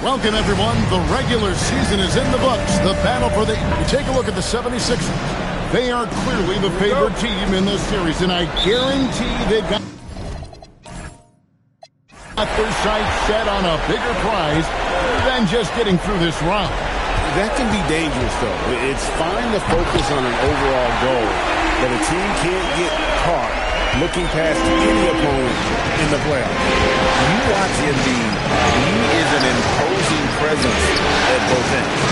Welcome, everyone. The regular season is in the books. The battle for the... You take a look at the 76ers. They are clearly the favorite team in this series, and I guarantee they've got their sights set on a bigger prize than just getting through this round. That can be dangerous, though. It's fine to focus on an overall goal, but a team can't get caught looking past any opponent in the playoffs. You watch Embiid, he is an imposing presence at both ends.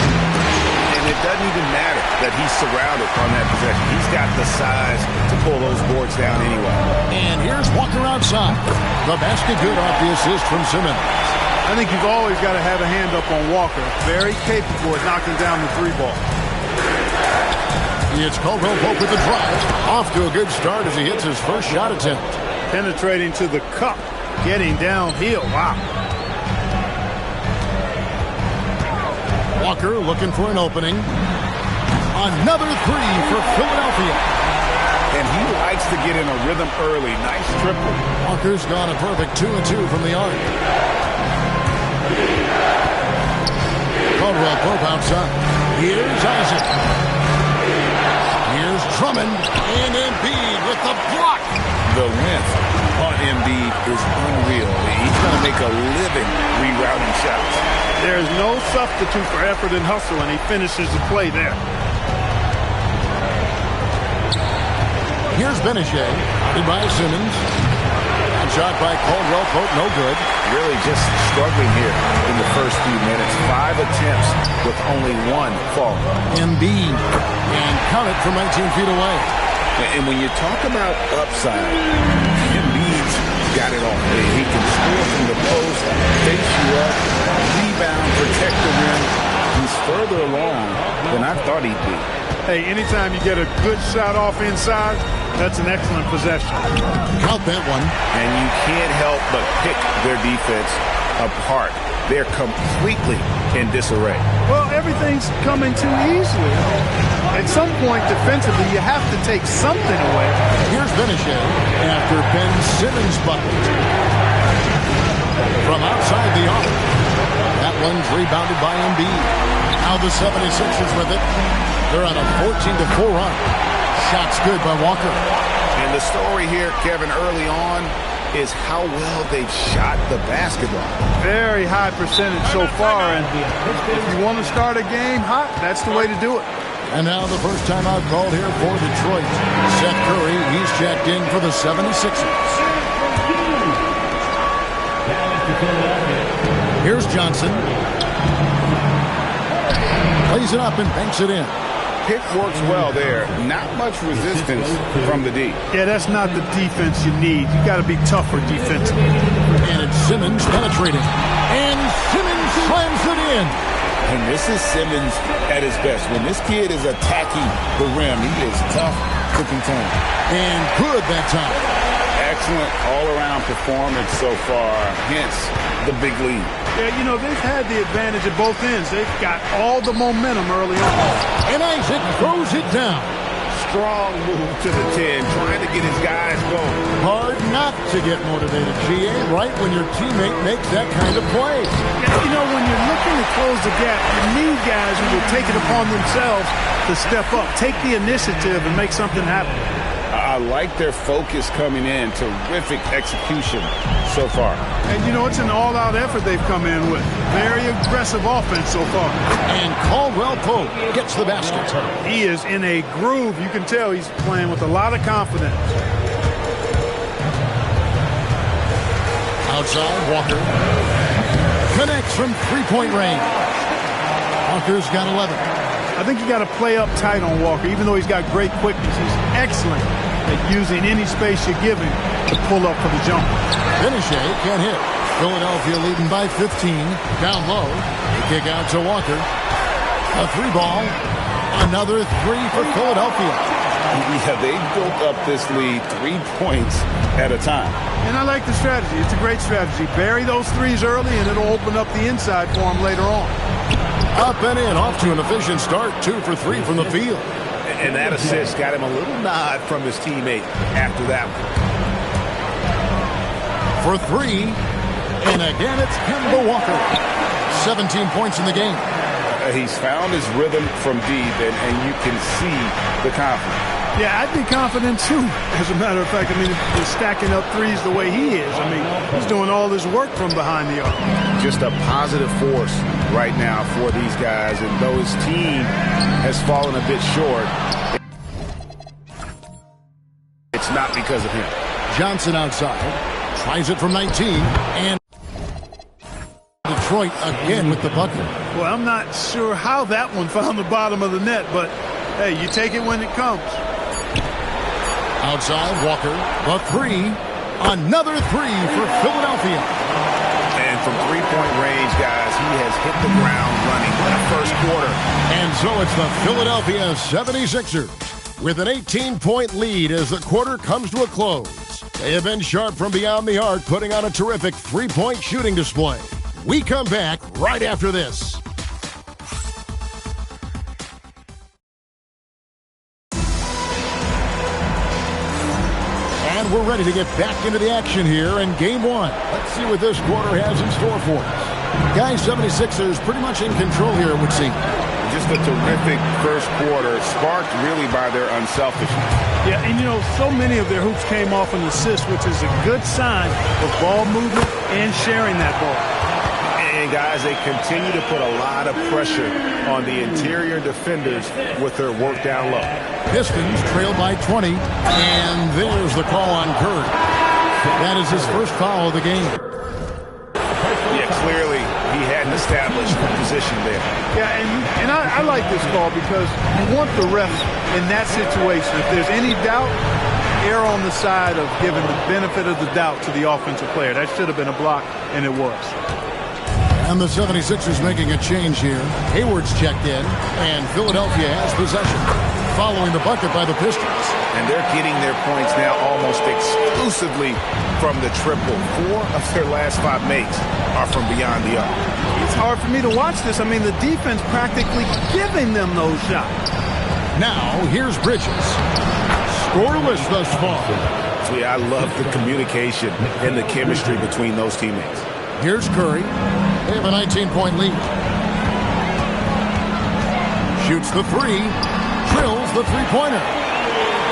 And it doesn't even matter that he's surrounded on that possession. He's got the size to pull those boards down anyway. And here's Walker outside. The basket good off the assist from Simmons. I think you've always got to have a hand up on Walker. Very capable at knocking down the three ball. It's Caldwell Pope with the drive. Off to a good start as he hits his first shot attempt. Penetrating to the cup. Getting downhill. Wow. Walker looking for an opening. Another three for Philadelphia. And he likes to get in a rhythm early. Nice triple. Walker's gone a perfect 2-2 from the arc. Caldwell Pope outside. Here's Isaac. Here's Drummond, and Embiid with the block. The length on Embiid is unreal. He's going to make a living rerouting shots. There is no substitute for effort and hustle, and he finishes the play there. Here's Beneche, outed by Simmons. Shot by Caldwell Pope, no good. Really just struggling here in the first few minutes. 5 attempts with only 1 fall. Embiid, and count it from 19 feet away. And when you talk about upside, Embiid's got it all. He can score from the post, face you up, rebound, protect the rim. He's further along than I thought he'd be. Hey, anytime you get a good shot off inside, that's an excellent possession. Count that one. And you can't help but pick their defense apart. They're completely in disarray. Well, everything's coming too easily. At some point, defensively, you have to take something away. Here's Beneche after Ben Simmons bucket. From outside the arc. That one's rebounded by Embiid. Now the 76ers with it. They're on a 14-4 run. Shots good by Walker. And the story here, Kevin, early on is how well they've shot the basketball. Very high percentage so far, and if you want to start a game hot, that's the way to do it. And now the first time out called here for Detroit. Seth Curry, he's checked in for the 76ers. Here's Johnson. Plays it up and banks it in. Pick works well there. Not much resistance from the D. Yeah, that's not the defense you need. You got to be tougher defensively. And it's Simmons penetrating. And Simmons slams it in. And this is Simmons at his best. When this kid is attacking the rim, he is tough to contain. And good that time. Excellent all-around performance so far, hence the big lead. Yeah, you know, they've had the advantage at both ends. They've got all the momentum early on. And Isaac throws it down. Strong move to the 10, trying to get his guys going. Hard not to get motivated, GA, right when your teammate makes that kind of play. Yeah, you know, when you're looking to close the gap, you need guys who will take it upon themselves to step up, take the initiative, and make something happen. I like their focus coming in. Terrific execution so far. And, you know, it's an all-out effort they've come in with. Very aggressive offense so far. And Caldwell Pope gets the basket. He is in a groove. You can tell he's playing with a lot of confidence. Outside, Walker. Connects from three-point range. Walker's got 11. I think you got to play up tight on Walker, even though he's got great quickness. He's excellent at using any space you give him to pull up for the jumper. Beneche can't hit. Philadelphia leading by 15. Down low. The kick out to Walker. A three ball. Another three for Philadelphia. Yeah, they built up this lead 3 points at a time. And I like the strategy. It's a great strategy. Bury those threes early, and it'll open up the inside for them later on. Up and in, off to an efficient start. 2 for 3 from the field. And that assist got him a little nod from his teammate after that one. For 3. And again, it's Kemba Walker. 17 points in the game. He's found his rhythm from deep, and you can see the confidence. Yeah, I'd be confident too. As a matter of fact, I mean, he's stacking up threes the way he is. I mean, he's doing all this work from behind the arc. Just a positive force right now for these guys, and though his team has fallen a bit short, it's not because of him. Johnson outside, tries it from 19, and Detroit again with the bucket. Well, I'm not sure how that one found the bottom of the net, but hey, you take it when it comes. Outside, Walker, the three. Another three for Philadelphia. And from three-point range, guys, he has hit the ground running in the first quarter. And so it's the Philadelphia 76ers with an 18-point lead as the quarter comes to a close. They have been sharp from beyond the arc, putting on a terrific three-point shooting display. We come back right after this. And we're ready to get back into the action here in Game 1. Let's see what this quarter has in store for us. Guys, 76ers pretty much in control here, it would seem. Just a terrific first quarter, sparked really by their unselfishness. Yeah, and you know, so many of their hoops came off an assist, which is a good sign of ball movement and sharing that ball. And guys, they continue to put a lot of pressure on the interior defenders with their work down low. Pistons trail by 20, and there's the call on Curry. That is his first foul of the game. Yeah, clearly he hadn't established a position there. Yeah, and I like this call because you want the ref in that situation. If there's any doubt, err on the side of giving the benefit of the doubt to the offensive player. That should have been a block, and it was. And the 76ers making a change here. Hayward's checked in, and Philadelphia has possession, following the bucket by the Pistons. And they're getting their points now almost exclusively from the triple. 4 of their last 5 makes are from beyond the arc. It's hard for me to watch this. I mean, the defense practically giving them those shots. Now, here's Bridges. Scoreless thus far. So, yeah, I love the communication and the chemistry between those teammates. Here's Curry. They have a 19-point lead. Shoots the three. Drills the three-pointer.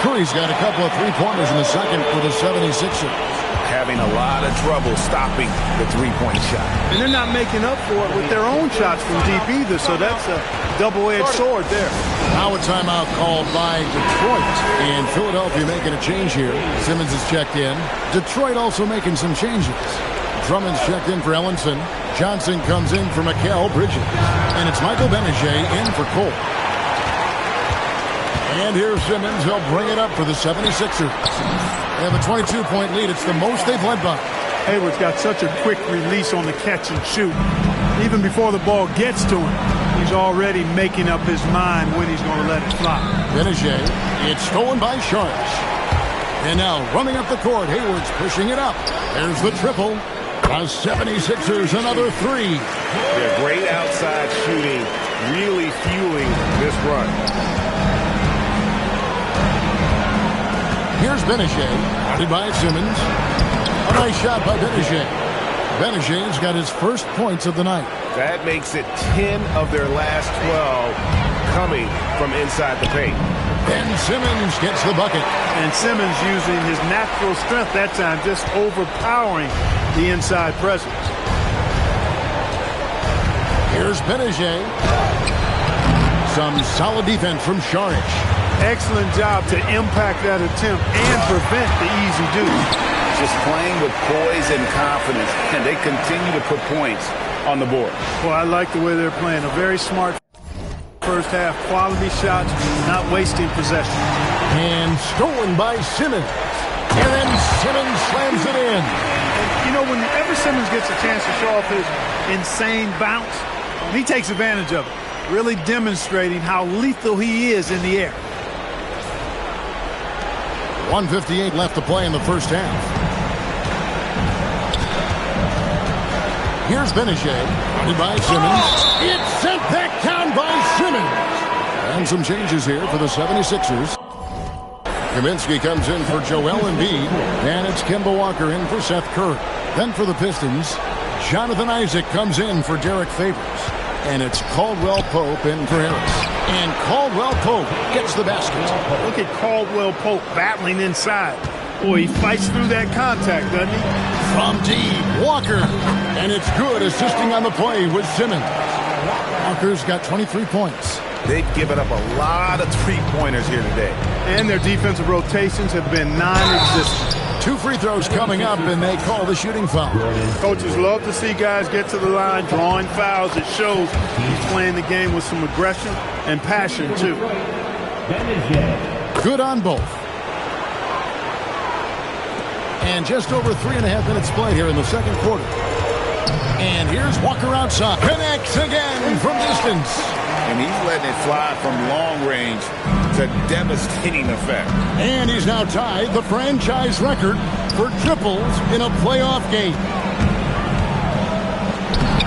Curry's got a couple of three-pointers in the second for the 76ers. Having a lot of trouble stopping the three-point shot. And they're not making up for it with their own shots from deep either, so that's a double-edged sword there. Now a timeout called by Detroit. And Philadelphia making a change here. Simmons is checked in. Detroit also making some changes. Drummond's checked in for Ellenson. Johnson comes in for Mikal Bridges. And it's Michael Benajay in for Cole. And here's Simmons. He'll bring it up for the 76ers. They have a 22-point lead. It's the most they've led by. Hayward's got such a quick release on the catch and shoot. Even before the ball gets to him, he's already making up his mind when he's going to let it fly. Benajay. It's stolen by Sharks. And now running up the court, Hayward's pushing it up. There's the triple. The 76ers, another three. They're great outside shooting, really fueling this run. Here's Benajay, guarded by Simmons. A nice shot by Benajay. Benajay's got his first points of the night. That makes it 10 of their last 12 coming from inside the paint. Ben Simmons gets the bucket. And Simmons using his natural strength that time, just overpowering the inside presence. Here's Benajay. Some solid defense from Saric. Excellent job to impact that attempt and prevent the easy deuce. Just playing with poise and confidence, and they continue to put points on the board. Well, I like the way they're playing. A very smart first half. Quality shots, not wasting possession. And stolen by Simmons. And then Simmons slams it in. And, you know, whenever Simmons gets a chance to show off his insane bounce, he takes advantage of it, really demonstrating how lethal he is in the air. 1:58 left to play in the first half. Here's Benajay, guarded by Simmons. It's sent back down by Simmons. And some changes here for the 76ers. Kaminsky comes in for Joel Embiid. And it's Kemba Walker in for Seth Curry. Then for the Pistons, Jonathan Isaac comes in for Derek Favors. And it's Caldwell Pope in for Harris. And Caldwell Pope gets the basket. Look at Caldwell Pope battling inside. Boy, he fights through that contact, doesn't he? From deep, Walker. And it's good, assisting on the play with Simmons. Walker's got 23 points. They've given up a lot of three-pointers here today. And their defensive rotations have been non-existent. 2 free throws coming up, and they call the shooting foul. Coaches love to see guys get to the line, drawing fouls. It shows he's playing the game with some aggression and passion, too. Good on both. And just over 3.5 minutes played here in the second quarter. And here's Walker outside. Connects again from distance. And he's letting it fly from long range. It's a devastating effect. And he's now tied the franchise record for triples in a playoff game.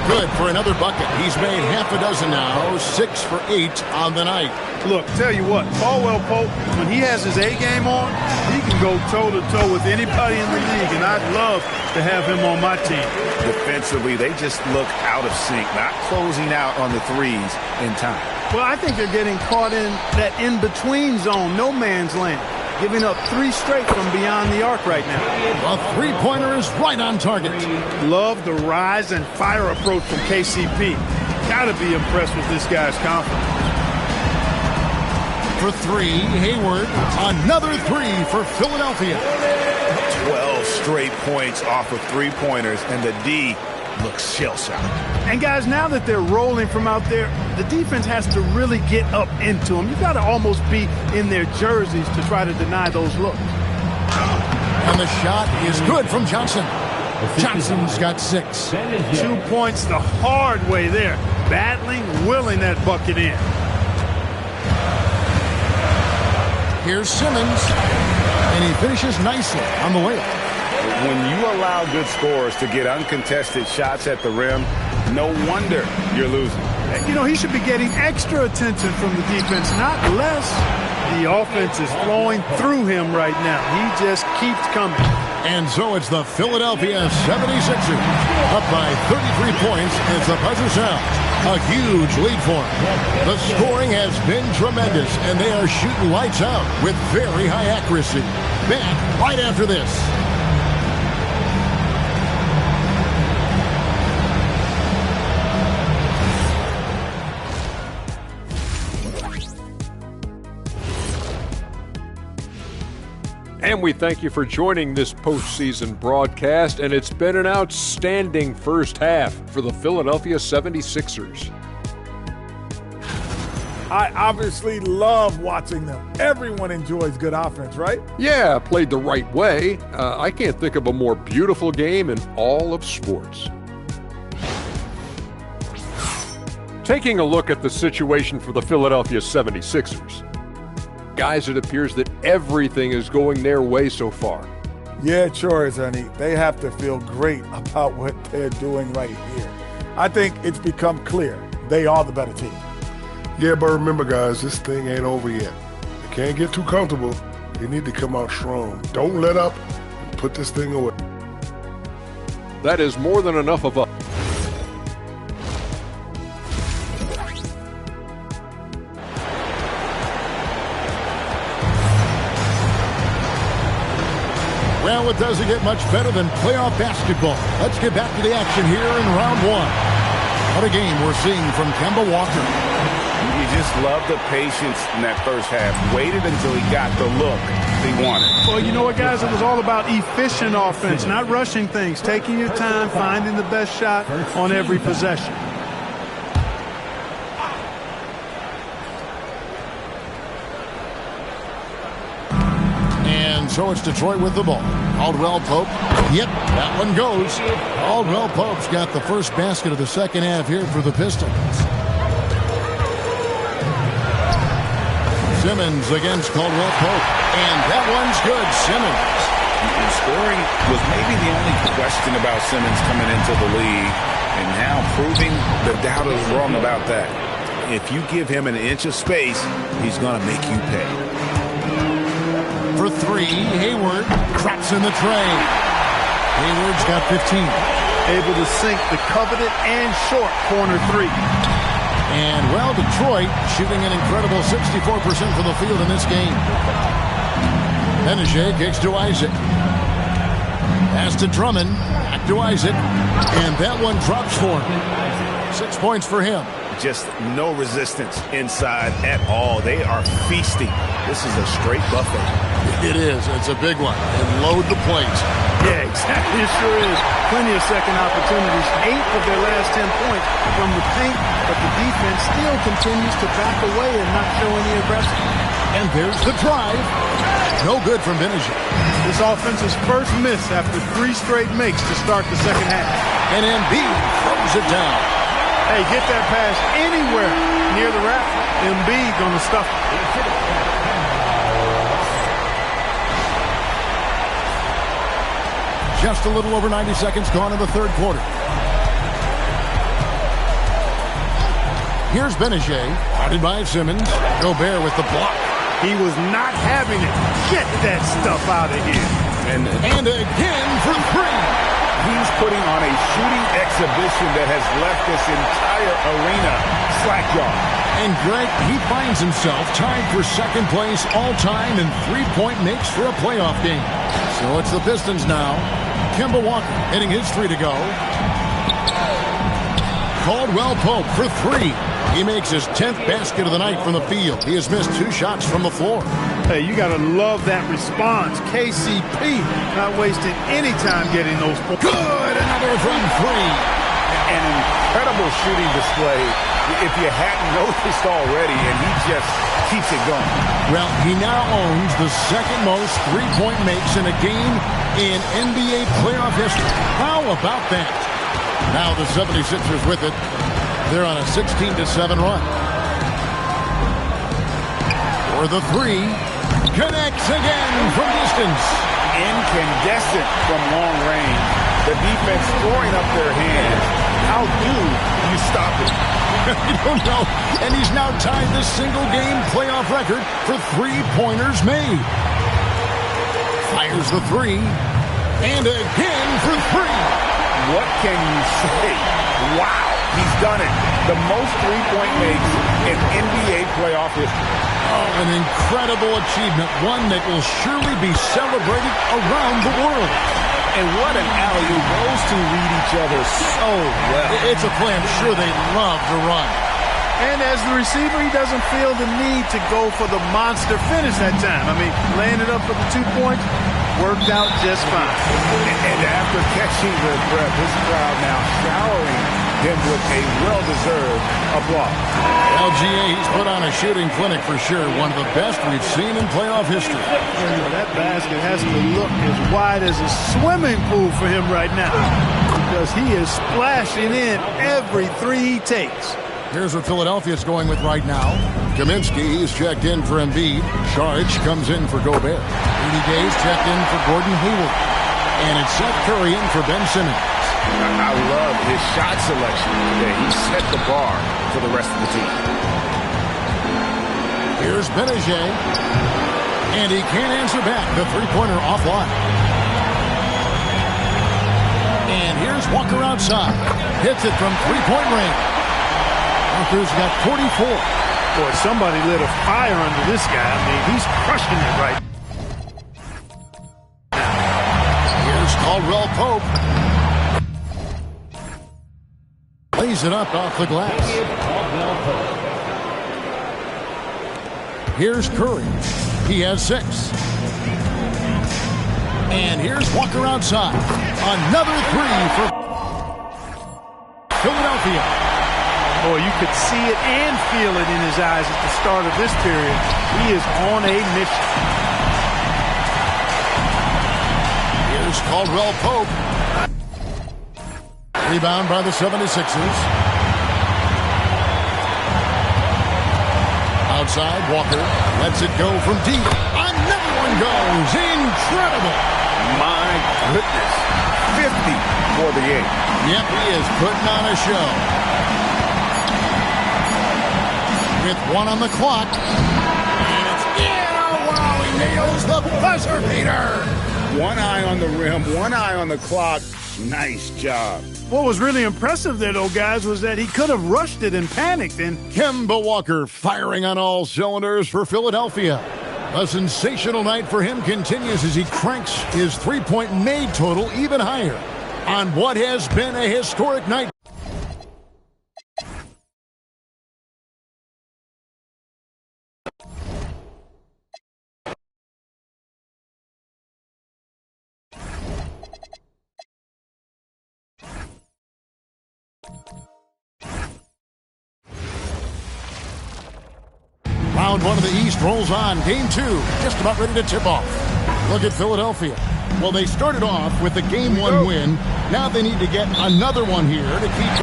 Good for another bucket. He's made half a dozen now, 6 for 8 on the night. Look, tell you what, Caldwell Pope, when he has his A game on, he can go toe-to-toe with anybody in the league, and I'd love to have him on my team. Defensively, they just look out of sync, not closing out on the threes in time. Well, I think they're getting caught in that in-between zone, no man's land, giving up 3 straight from beyond the arc right now. A three-pointer is right on target. Love the rise and fire approach from KCP. Got to be impressed with this guy's confidence. For 3, Hayward. Another 3 for Philadelphia. 12 straight points off of three-pointers, and the D looks shell-shocked. And guys, now that they're rolling from out there, the defense has to really get up into them. You've got to almost be in their jerseys to try to deny those looks. And the shot is good from Johnson. Johnson's got 6. 2 points the hard way there. Battling, willing that bucket in. Here's Simmons, and he finishes nicely on the layup. When you allow good scorers to get uncontested shots at the rim, no wonder you're losing. You know, he should be getting extra attention from the defense, not less. The offense is flowing through him right now. He just keeps coming. And so it's the Philadelphia 76ers up by 33 points as the buzzer sounds. A huge lead for them. The scoring has been tremendous, and they are shooting lights out with very high accuracy. Back right after this. And we thank you for joining this postseason broadcast, and it's been an outstanding first half for the Philadelphia 76ers. I obviously love watching them. Everyone enjoys good offense, right? Yeah, played the right way. I can't think of a more beautiful game in all of sports. Taking a look at the situation for the Philadelphia 76ers. Guys, it appears that everything is going their way so far. Yeah, it sure is, honey. They have to feel great about what they're doing right here. I think it's become clear they are the better team. Yeah, but remember, guys, this thing ain't over yet. They can't get too comfortable. They need to come out strong. Don't let up and put this thing away. That is more than enough of a... Well, it doesn't get much better than playoff basketball. Let's get back to the action here in round 1. What a game we're seeing from Kemba Walker. You just love the patience in that first half. Waited until he got the look he wanted. Well, you know what, guys? It was all about efficient offense, not rushing things, taking your time, finding the best shot on every possession. And so it's Detroit with the ball. Caldwell Pope. Yep, that one goes. Caldwell Pope's got the first basket of the second half here for the Pistons. Simmons against Caldwell Pope. And that one's good. Simmons. And scoring was maybe the only question about Simmons coming into the league. And now proving the doubters wrong about that. If you give him an inch of space, he's going to make you pay. For 3, Hayward drops in the tray. Hayward's got 15. able to sink the coveted and short corner three. And, well, Detroit shooting an incredible 64% from the field in this game. Benajay kicks to Isaac. Pass to Drummond. Back to Isaac. And that one drops for him. 6 points for him. Just no resistance inside at all. They are feasting. This is a straight buffet. It is. It's a big one. And load the plate. Yeah, exactly. It sure is. Plenty of second opportunities. 8 of their last 10 points from the paint, but the defense still continues to back away and not show any aggression. And there's the drive. No good from Benajay. This offense's first miss after 3 straight makes to start the second half. And Embiid throws it down. Hey, get that pass anywhere near the rack. Embiid gonna stuff it. Just a little over 90 seconds gone in the third quarter. Here's Benajay, guarded by Simmons. Gobert with the block. He was not having it. Get that stuff out of here. And again for 3. He's putting on a shooting exhibition that has left this entire arena slack-jawed. And Greg, he finds himself tied for second place all-time in three-point makes for a playoff game. So it's the Pistons now. Kemba Walker hitting his 3 to go. Caldwell Pope for 3. He makes his 10th basket of the night from the field. He has missed 2 shots from the floor. Hey, you got to love that response. KCP not wasting any time getting those points. Good! Another from 3. An incredible shooting display if you hadn't noticed already, and he just keeps it going. Well, he now owns the second most three-point makes in a game in NBA playoff history. How about that? Now the 76ers with it. They're on a 16-7 run. For the 3. Connects again from distance. Incandescent from long range. The defense throwing up their hands. How do you stop it? I don't know. And he's now tied the single-game playoff record for three-pointers made. Fires the 3. And again for 3. What can you say? Wow, he's done it. The most three-point makes in NBA playoff history. Oh, an incredible achievement. One that will surely be celebrated around the world. And what an alley-oop. Those two read each other so well. It's a play I'm sure they love to run. And as the receiver, he doesn't feel the need to go for the monster finish that time. I mean, laying it up for the 2 points worked out just fine. And after catching the breath, this crowd now showering him with a well-deserved applause. LGA, he's put on a shooting clinic for sure. One of the best we've seen in playoff history. That basket has to look as wide as a swimming pool for him right now, because he is splashing in every 3 he takes. Here's what Philadelphia's going with right now. Kaminsky, he's checked in for Embiid. Saric comes in for Gobert. Rudy Gay's checked in for Gordon Hayward. And it's Seth Curry in for Ben Simmons. I love his shot selection today. He set the bar for the rest of the team. Here's Benajay. And he can't answer back. The three-pointer offline. And here's Walker outside. Hits it from three-point range. Walker's got 44. Boy, somebody lit a fire under this guy. I mean, he's crushing it right now. Here's Caldwell Pope. Lays it up off the glass. Here's Curry. He has 6. And here's Walker outside. Another 3 for Philadelphia. Boy, you could see it and feel it in his eyes at the start of this period. He is on a mission. Here's Caldwell Pope. Rebound by the 76ers. Outside, Walker lets it go from deep. Another one goes. Incredible. My goodness. 50 for the 8. Yep, he is putting on a show. With 1 on the clock. And it's in. Oh, wow, he nails the buzzer beater. 1 eye on the rim, 1 eye on the clock. Nice job. What was really impressive there, though, guys, was that he could have rushed it and panicked. And Kemba Walker firing on all cylinders for Philadelphia. A sensational night for him continues as he cranks his three-point made total even higher on what has been a historic night. Round one of the East rolls on. Game two, just about ready to tip off. Look at Philadelphia. Well, they started off with a Game 1 win. Now they need to get another one here to keep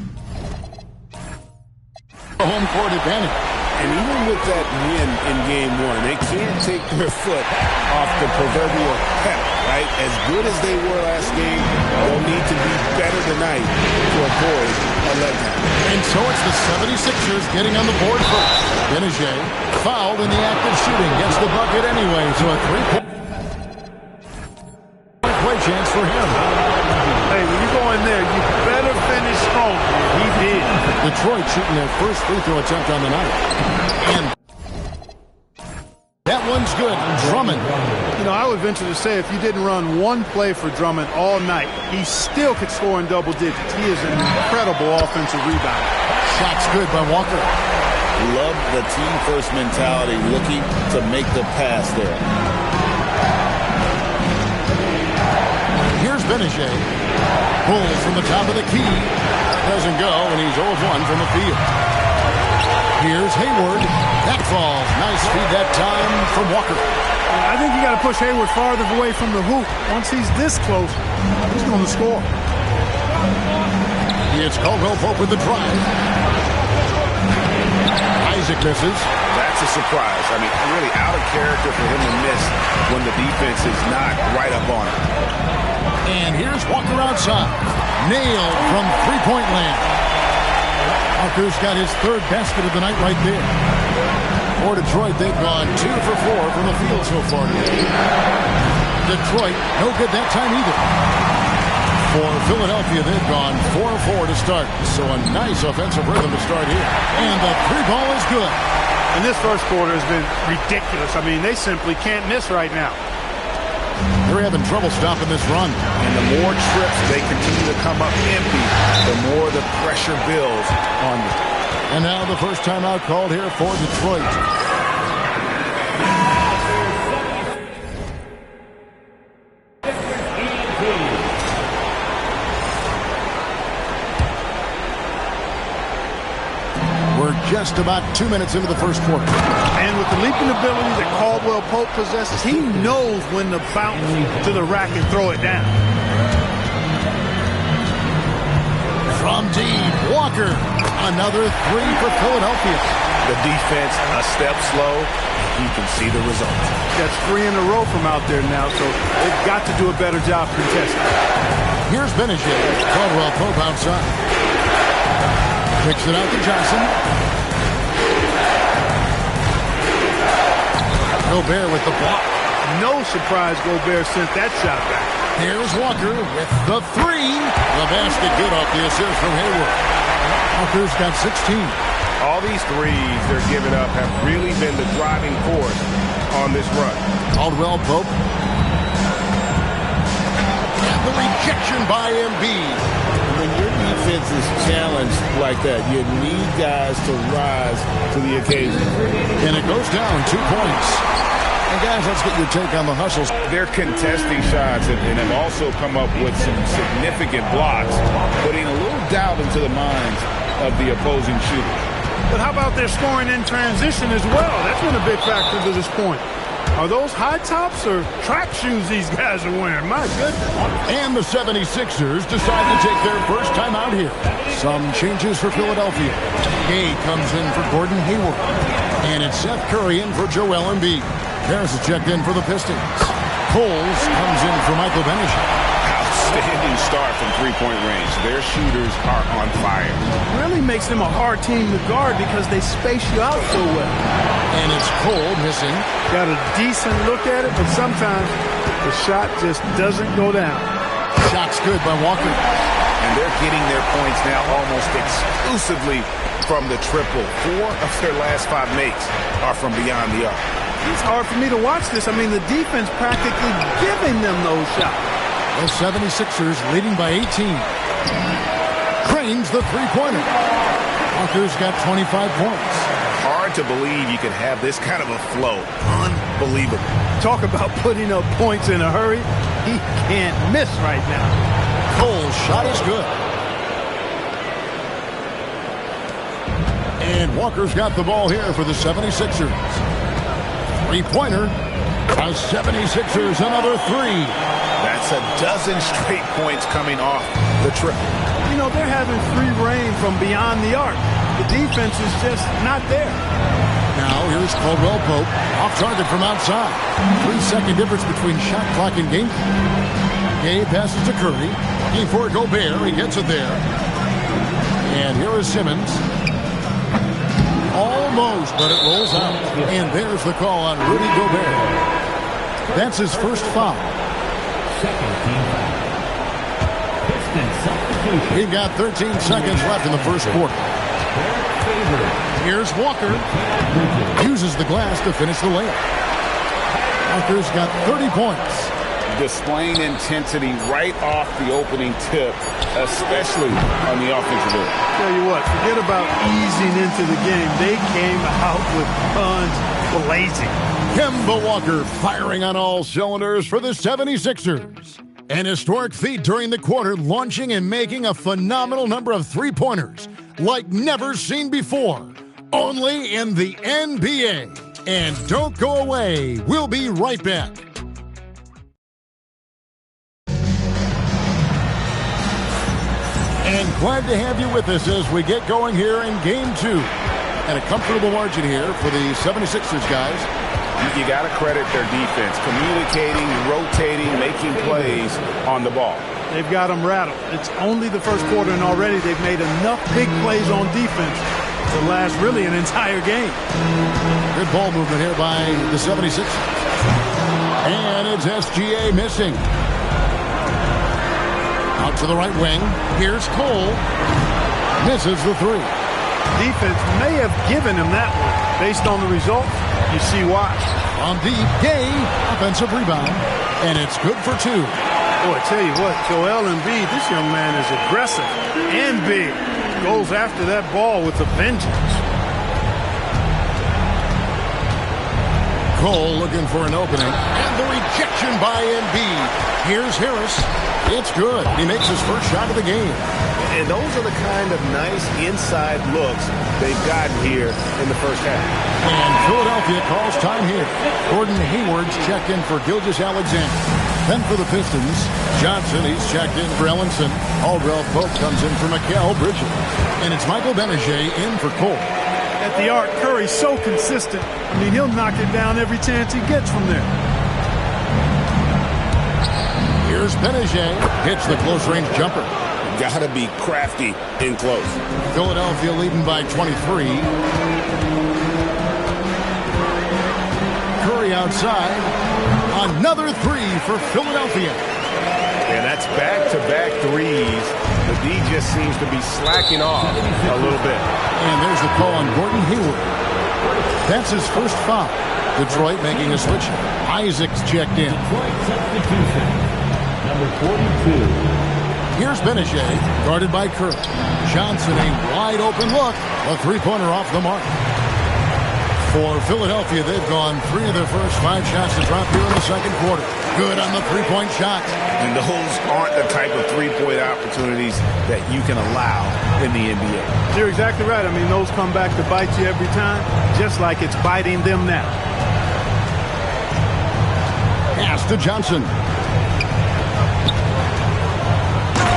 the home court advantage. And even with that win in Game 1, they can't take their foot off the proverbial pedal, right? As good as they were last game, they'll need to be better tonight to avoid a letdown. And so it's the 76ers getting on the board first. Benajay, fouled in the act of shooting, gets the bucket anyway, so a three-point play chance for him. hey, when you go in there, you better finish strong. He did. Detroit shooting their first free throw attempt on the night. And that one's good. Drummond. You know, I would venture to say if you didn't run one play for Drummond all night, he still could score in double digits. He is an incredible offensive rebounder. Shots good by Walker. Love the team-first mentality, looking to make the pass there. Here's Benajay. Pulls from the top of the key. Doesn't go, and he's 0-1 from the field. Here's Hayward. That falls. Nice feed that time from Walker. I think you got to push Hayward farther away from the hoop. Once he's this close, he's going to score. It's Caldwell Pope with the drive. Isaac misses. That's a surprise. I mean, really out of character for him to miss when the defense is not right up on him. And here's Walker outside. Nailed from three-point land. Walker's got his third basket of the night right there. For Detroit, they've gone 2 for 4 from the field so far today. Detroit, no good that time either. For Philadelphia, they've gone 4-4 to start. So a nice offensive rhythm to start here. And the three ball is good. And this first quarter has been ridiculous. I mean, they simply can't miss right now. They're having trouble stopping this run. And the more trips they continue to come up empty, the more the pressure builds on them. And now the first timeout called here for Detroit. We're just about 2 minutes into the first quarter. And with the leaping ability that Caldwell Pope possesses, he knows when to bounce to the rack and throw it down. From deep, Walker. Another three for Philadelphia. The defense a step slow. You can see the results. That's 3 in a row from out there now, so they've got to do a better job contesting. Here's Benajay. Caldwell Pope outside. Kicks it out to Johnson. Gobert with the block. No surprise Gobert sent that shot back. Here's Walker with the three. The basket good off the assist from Hayward. Walker's got 16. All these threes they're giving up have really been the driving force on this run. Caldwell Pope. And the rejection by Embiid. When your defense is challenged like that, you need guys to rise to the occasion. And it goes down 2 points. And guys, let's get your take on the hustles. They're contesting shots and have also come up with some significant blocks, putting a little doubt into the minds of the opposing shooters. But how about their scoring in transition as well? That's been a big factor to this point. Are those high tops or track shoes these guys are wearing? My goodness. And the 76ers decide to take their first time out here. Some changes for Philadelphia. Gay comes in for Gordon Hayward. And it's Seth Curry in for Joel Embiid. Harris is checked in for the Pistons. Coles comes in for Michael Benajay. Outstanding start from three-point range. Their shooters are on fire. Really makes them a hard team to guard because they space you out so well. And it's Cole missing. Got a decent look at it, but sometimes the shot just doesn't go down. Shot's good by Walker. And they're getting their points now almost exclusively from the triple. 4 of their last 5 makes are from beyond the arc. It's hard for me to watch this. I mean, the defense practically giving them those shots. The 76ers leading by 18. Cranes the three-pointer. Walker's got 25 points. Hard to believe you could have this kind of a flow. Unbelievable. Talk about putting up points in a hurry. He can't miss right now. Cole's shot is good. And Walker's got the ball here for the 76ers. Three-pointer. The 76ers another 3. That's a dozen straight points coming off the triple. You know, they're having free reign from beyond the arc. The defense is just not there. Now here's Caldwell Pope. Off target from outside. 3-second difference between shot clock and game clock. Gabe passes to Curry. Looking for Gobert. He gets it there. And here is Simmons. Almost, but it rolls out. And there's the call on Rudy Gobert. That's his first foul. We've got 13 seconds left in the first quarter. Here's Walker. Uses the glass to finish the layup. Walker's got 30 points. Displaying intensity right off the opening tip, especially on the offensive end. Tell you what, forget about easing into the game. They came out with guns blazing. Kemba Walker firing on all cylinders for the 76ers. An historic feat during the quarter, launching and making a phenomenal number of three-pointers like never seen before. Only in the NBA. And don't go away. We'll be right back. And glad to have you with us as we get going here in Game 2. And a comfortable margin here for the 76ers, guys. You got to credit their defense, communicating, rotating, making plays on the ball. They've got them rattled. It's only the first quarter, and already they've made enough big plays on defense to last really an entire game. Good ball movement here by the 76ers. And it's SGA missing. Out to the right wing. Here's Cole. Misses the 3. Defense may have given him that one. Based on the result, you see why. On deep, Gay, offensive rebound. And it's good for 2. Boy, I tell you what, Joel Embiid, this young man is aggressive and big. Goes after that ball with a vengeance. Cole looking for an opening. And the rejection by Embiid. Here's Harris. It's good. He makes his first shot of the game. And those are the kind of nice inside looks they've gotten here in the first half. And Philadelphia calls time here. Gordon Hayward's checked in for Gilgeous-Alexander. Then for the Pistons, Johnson, he's checked in for Ellenson. Caldwell Pope comes in for Mikal Bridges. And it's Michael Benajay in for Cole. At the arc, Curry's so consistent. I mean, he'll knock it down every chance he gets from there. Here's Benajay. Hits the close-range jumper. Got to be crafty in close. Philadelphia leading by 23. Curry outside. Another 3 for Philadelphia. And that's back-to-back threes. The D just seems to be slacking off a little bit. And there's the call on Gordon Hayward. That's his first foul. Detroit making a switch. Isaac's checked in. Substitution. Number 42. Here's Benajay, guarded by Curry. Johnson, a wide open look. A three-pointer off the mark. For Philadelphia, they've gone 3 of their first 5 shots to drop here in the second quarter. Good on the three-point shot. And those aren't the type of three-point opportunities that you can allow in the NBA. You're exactly right. I mean, those come back to bite you every time, just like it's biting them now. Pass to Johnson.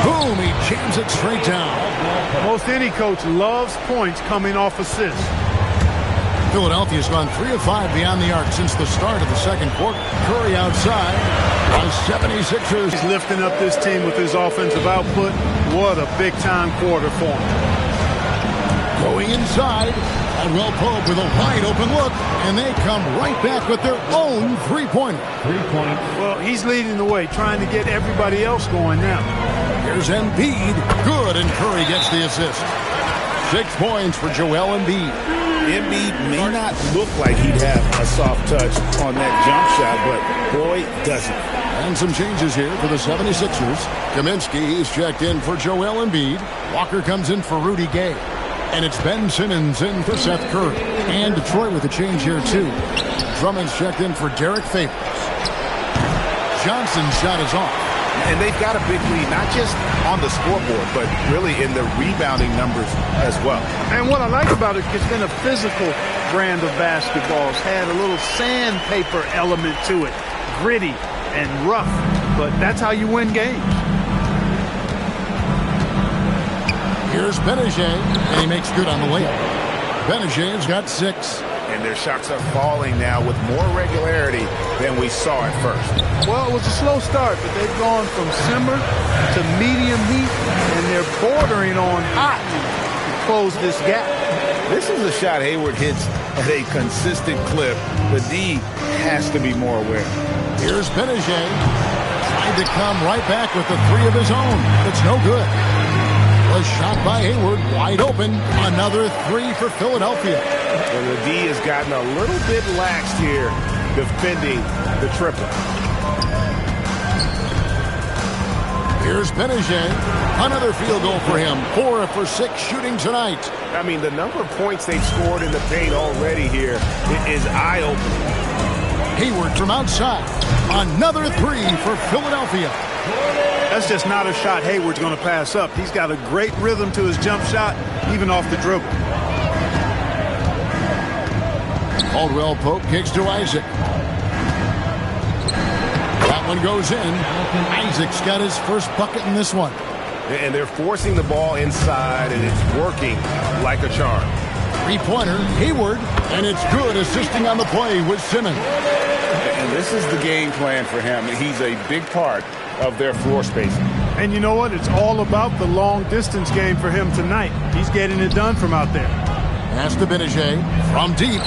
Boom, he jams it straight down. Most any coach loves points coming off assists. Philadelphia's gone 3 of 5 beyond the arc since the start of the second quarter. Curry outside. The 76ers. He's lifting up this team with his offensive output. What a big-time quarter for him. Going inside. Caldwell Pope with a wide open look, and they come right back with their own three-pointer. 3 points. Well, he's leading the way, trying to get everybody else going now. Here's Embiid. Good, and Curry gets the assist. 6 points for Joel Embiid. Embiid may not look like he'd have a soft touch on that jump shot, but boy, does it. And some changes here for the 76ers. Kaminsky is checked in for Joel Embiid. Walker comes in for Rudy Gay. And it's Ben Simmons in for Seth Curry. And Detroit with a change here, too. Drummond's checked in for Derek Favors. Johnson's shot is off. And they've got a big lead, not just on the scoreboard, but really in the rebounding numbers as well. And what I like about it, it's been a physical brand of basketball. It's had a little sandpaper element to it. Gritty and rough, but that's how you win games. Here's Benajay, and he makes good on the layup. Benajay's got 6. And their shots are falling now with more regularity than we saw at first. Well, it was a slow start, but they've gone from simmer to medium heat, and they're bordering on hot to close this gap. This is a shot Hayward hits at a consistent clip. The D has to be more aware. Here's Benajay, trying to come right back with the 3 of his own. It's no good. A shot by Hayward, wide open. Another 3 for Philadelphia. And the D has gotten a little bit laxed here defending the triple. Here's Benajay. Another field goal for him. 4 for 6 shooting tonight. I mean, the number of points they've scored in the paint already here is eye-opening. Hayward from outside. Another 3 for Philadelphia. That's just not a shot Hayward's going to pass up. He's got a great rhythm to his jump shot, even off the dribble. Caldwell Pope kicks to Isaac. That one goes in. Isaac's got his first bucket in this one. And they're forcing the ball inside, and it's working like a charm. 3-pointer, Hayward, and it's good, assisting on the play with Simmons. And this is the game plan for him. He's a big part of their floor spacing. And you know what? It's all about the long-distance game for him tonight. He's getting it done from out there. Pass to Benajay from deep.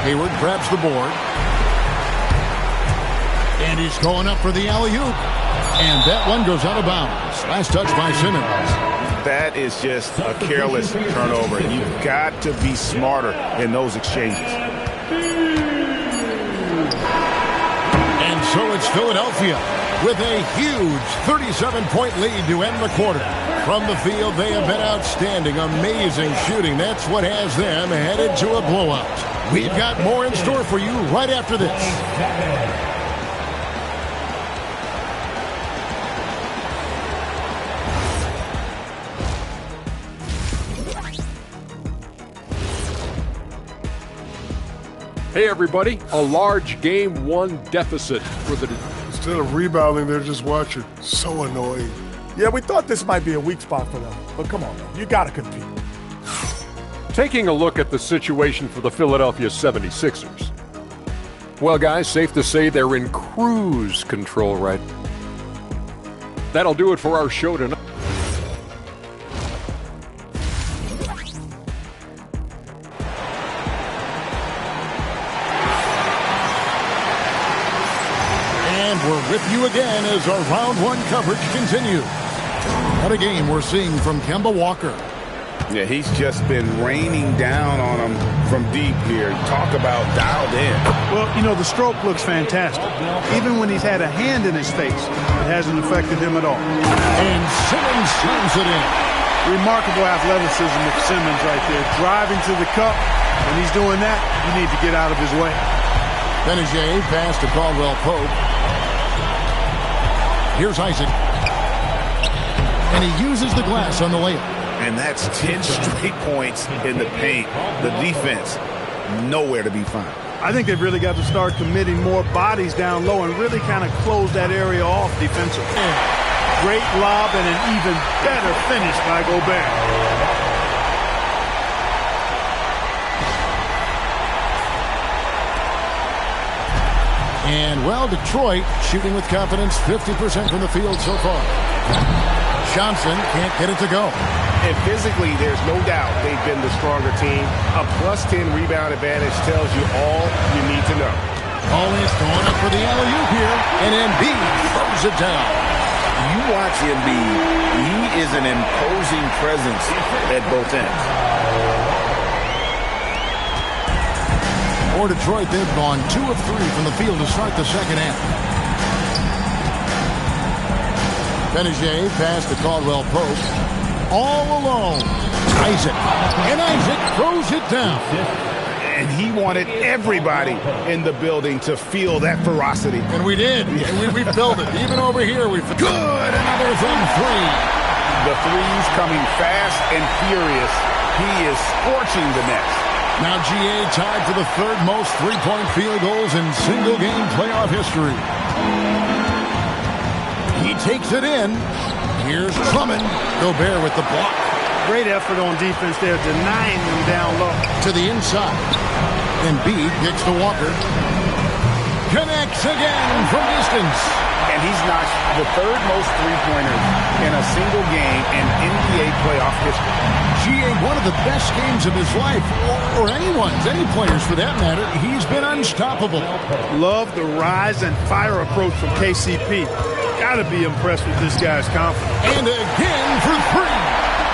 Hayward grabs the board. And he's going up for the alley-oop. And that one goes out of bounds. Last touch by Simmons. That is just a careless turnover. You've got to be smarter in those exchanges. And so it's Philadelphia with a huge 37-point lead to end the quarter. From the field, they have been outstanding, amazing shooting. That's what has them headed to a blowout. We've got more in store for you right after this. Hey, everybody. A large Game 1 deficit for the... Instead of rebounding, they're just watching. So annoying. Yeah, we thought this might be a weak spot for them. But come on, man. You got to compete. Taking a look at the situation for the Philadelphia 76ers. Well, guys, safe to say they're in cruise control right now. That'll do it for our show tonight. We're with you again as our round 1 coverage continues. What a game we're seeing from Kemba Walker. Yeah, he's just been raining down on him from deep here. Talk about dialed in. Well, you know, the stroke looks fantastic. Even when he's had a hand in his face, it hasn't affected him at all. And Simmons slams it in. Remarkable athleticism of Simmons right there. Driving to the cup. When he's doing that, you need to get out of his way. Benajay pass to Caldwell Pope. Here's Isaac. And he uses the glass on the layup. And that's 10 straight points in the paint. The defense, nowhere to be found. I think they've really got to start committing more bodies down low and really kind of close that area off defensively. Great lob and an even better finish by Gobert. And, well, Detroit shooting with confidence, 50% from the field so far. Johnson can't get it to go. And physically, there's no doubt they've been the stronger team. A +10 rebound advantage tells you all you need to know. Always going up for the alley-oop here, and Embiid throws it down. You watch Embiid, he is an imposing presence at both ends. For Detroit, they've gone 2 of 3 from the field to start the second half. Benajay pass to Caldwell Pope. All alone. Isaac. And Isaac throws it down. And he wanted everybody in the building to feel that ferocity. And we did. And we felt it. Even over here, we felt good. Another from 3. The threes coming fast and furious. He is scorching the nets. Now GA tied for the 3rd most three-point field goals in single-game playoff history. He takes it in. Here's Drummond. Gobert with the block. Great effort on defense there, denying them down low. To the inside. Embiid kicks to Walker. Connects again from distance. And he's notched the 3rd most three-pointers in a single game in NBA playoff history. GA, one of the best games of his life, or anyone's, any players for that matter. He's been unstoppable. Love the rise and fire approach from KCP. Gotta be impressed with this guy's confidence. And again for 3.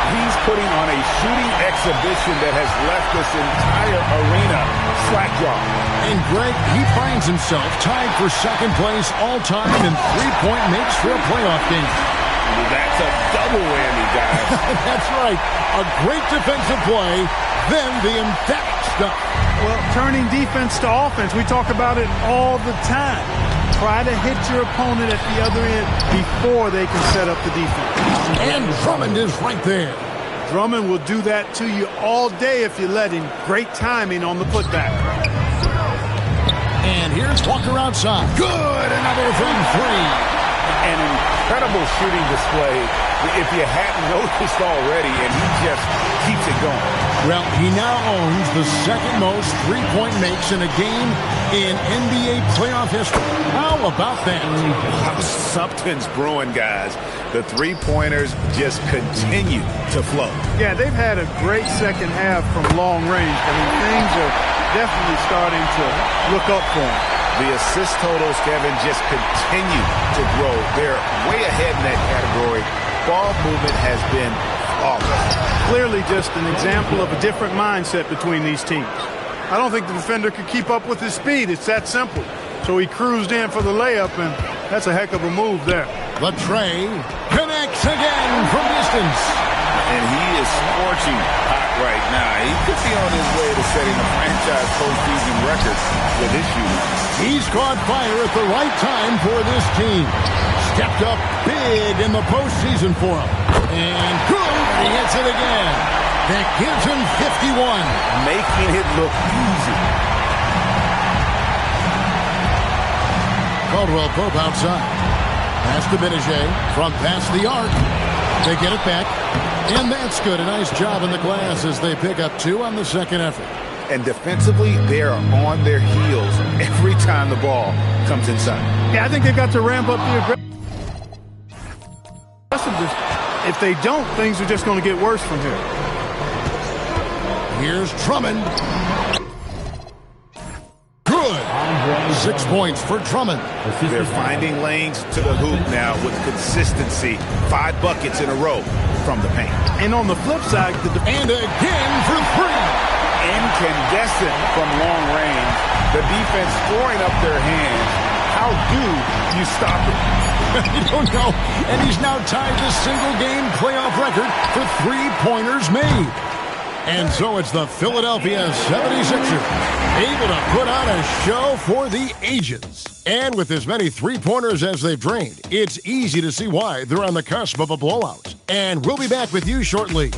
He's putting on a shooting exhibition that has left this entire arena slack-jawed. And Greg, he finds himself tied for 2nd place all-time in three-point makes for a playoff game. That's a double whammy, guys. That's right. A great defensive play, then the emphatic stuff. Well, turning defense to offense, we talk about it all the time. Try to hit your opponent at the other end before they can set up the defense. And Drummond is right there. Drummond will do that to you all day if you let him. Great timing on the putback. And here's Walker outside. Good, another from 3. An incredible shooting display, if you hadn't noticed already, and he just keeps it going. Well, he now owns the 2nd most three-point makes in a game in NBA playoff history. How about that? Something's brewing, guys. The three-pointers just continue to flow. Yeah, they've had a great second half from long range. I mean, things are definitely starting to look up for them. The assist totals, Kevin, just continue to grow. They're way ahead in that category. Ball movement has been flawless. Clearly just an example of a different mindset between these teams. I don't think the defender could keep up with his speed. It's that simple. So he cruised in for the layup, and that's a heck of a move there. Latrey connects again from distance. And he is scorching hot right now. He could be on his way to setting a franchise postseason record with his shooting. He's caught fire at the right time for this team. Stepped up big in the postseason for him. And good, he hits it again. That gives him 51. Making it look easy. Caldwell Pope outside. Pass to Benajay from past the arc. They get it back. And that's good. A nice job in the glass as they pick up 2 on the second effort. And defensively, they are on their heels every time the ball comes inside. Yeah, I think they've got to ramp up the aggressiveness. If they don't, things are just going to get worse from here. Here's Drummond. Good. 6 points for Drummond. They're finding lanes to the hoop now with consistency. 5 buckets in a row from the paint. And on the flip side, and again for 3. Incandescent from long range. The defense throwing up their hands. How do you stop it? You don't know. And he's now tied the single-game playoff record for three-pointers made. And so it's the Philadelphia 76ers able to put on a show for the ages. And with as many three-pointers as they've drained, it's easy to see why they're on the cusp of a blowout. And we'll be back with you shortly.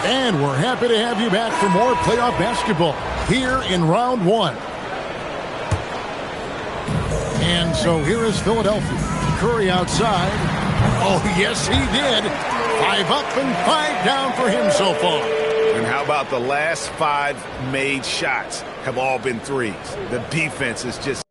And we're happy to have you back for more playoff basketball here in round 1. And so here is Philadelphia. Curry outside. Oh, yes, he did. 5 up and 5 down for him so far. And how about the last 5 made shots have all been threes? The defense is just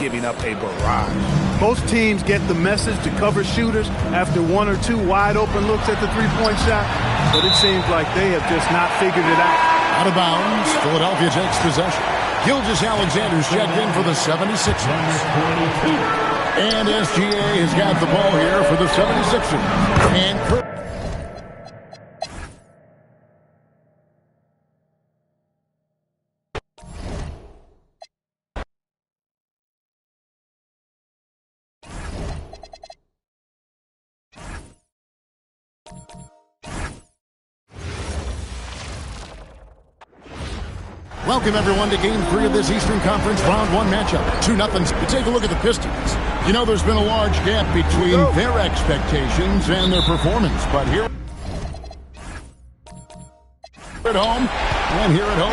giving up a barrage. Most teams get the message to cover shooters after one or two wide open looks at the three-point shot, but it seems like they have just not figured it out. Out of bounds, Philadelphia takes possession. Gilgeous-Alexander's checked in for the 76ers. And SGA has got the ball here for the 76ers. And welcome, everyone, to Game 3 of this Eastern Conference Round 1 matchup. 2-0. You take a look at the Pistons. You know there's been a large gap between their expectations and their performance, but here at home,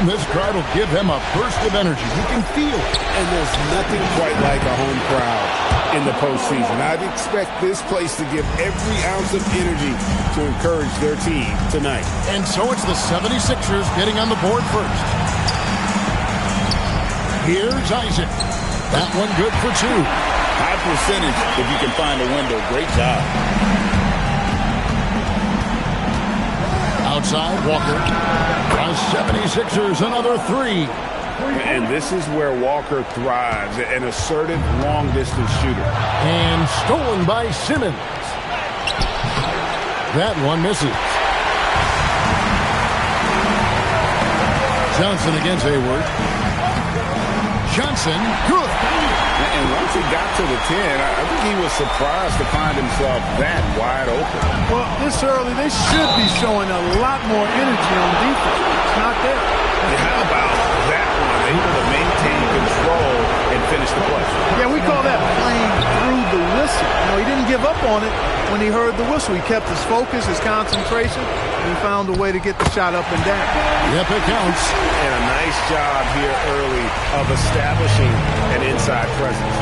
this crowd will give them a burst of energy. You can feel it. And there's nothing quite like a home crowd in the postseason. I'd expect this place to give every ounce of energy to encourage their team tonight. And so it's the 76ers getting on the board first. Here's Isaac. That one good for two. High percentage if you can find a window. Great job. Outside, Walker. The 76ers, another three. And this is where Walker thrives, an assertive long-distance shooter. And stolen by Simmons. That one misses. Johnson against Hayward. Johnson, good. And once he got to the 10, I think he was surprised to find himself that wide open. Well, this early, they should be showing a lot more energy on defense. It's not there. How about that one? Able to maintain control and finish the play. Yeah, we call that playing through the whistle. You know, he didn't give up on it when he heard the whistle. He kept his focus, his concentration, and he found a way to get the shot up and down. Yep, it counts. And a nice job here early of establishing an inside presence.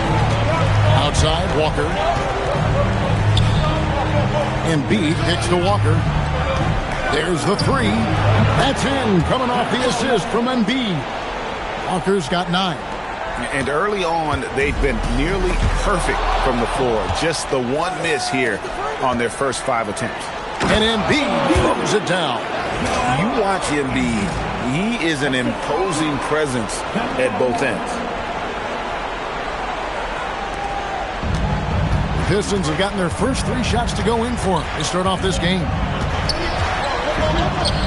Outside, Walker. Embiid kicks to Walker. There's the three. That's in, coming off the assist from Embiid. Walker's got 9. And early on, they've been nearly perfect from the floor. Just the one miss here on their first 5 attempts. And Embiid throws it down. You watch Embiid. He is an imposing presence at both ends. The Pistons have gotten their first 3 shots to go in for them. They start off this game.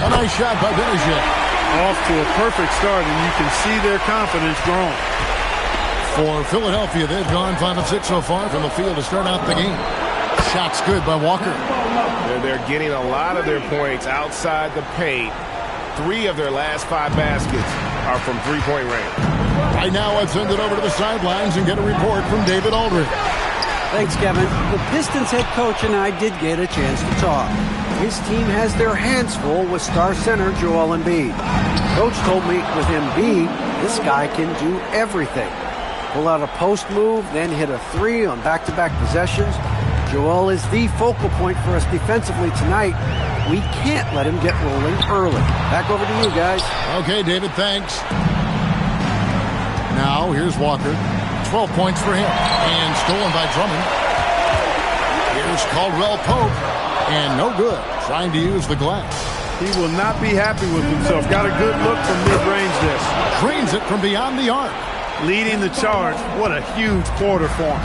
A nice shot by Benijay. Off to a perfect start, and you can see their confidence growing. For Philadelphia, they've gone 5 of 6 so far from the field to start out the game. Shots good by Walker. They're getting a lot of their points outside the paint. 3 of their last 5 baskets are from three-point range. Right now, let's send it over to the sidelines and get a report from David Aldridge. Thanks, Kevin. The Pistons head coach and I did get a chance to talk. His team has their hands full with star center Joel Embiid. Coach told me with Embiid, this guy can do everything. Pull out a post move, then hit a 3 on back-to-back possessions. Joel is the focal point for us defensively tonight. We can't let him get rolling early. Back over to you guys. Okay, David, thanks. Now, here's Walker. 12 points for him. And stolen by Drummond. Here's Caldwell Pope. And no good. Trying to use the glass. He will not be happy with himself. Got a good look from mid-range there. Drains it from beyond the arc. Leading the charge. What a huge quarter for him.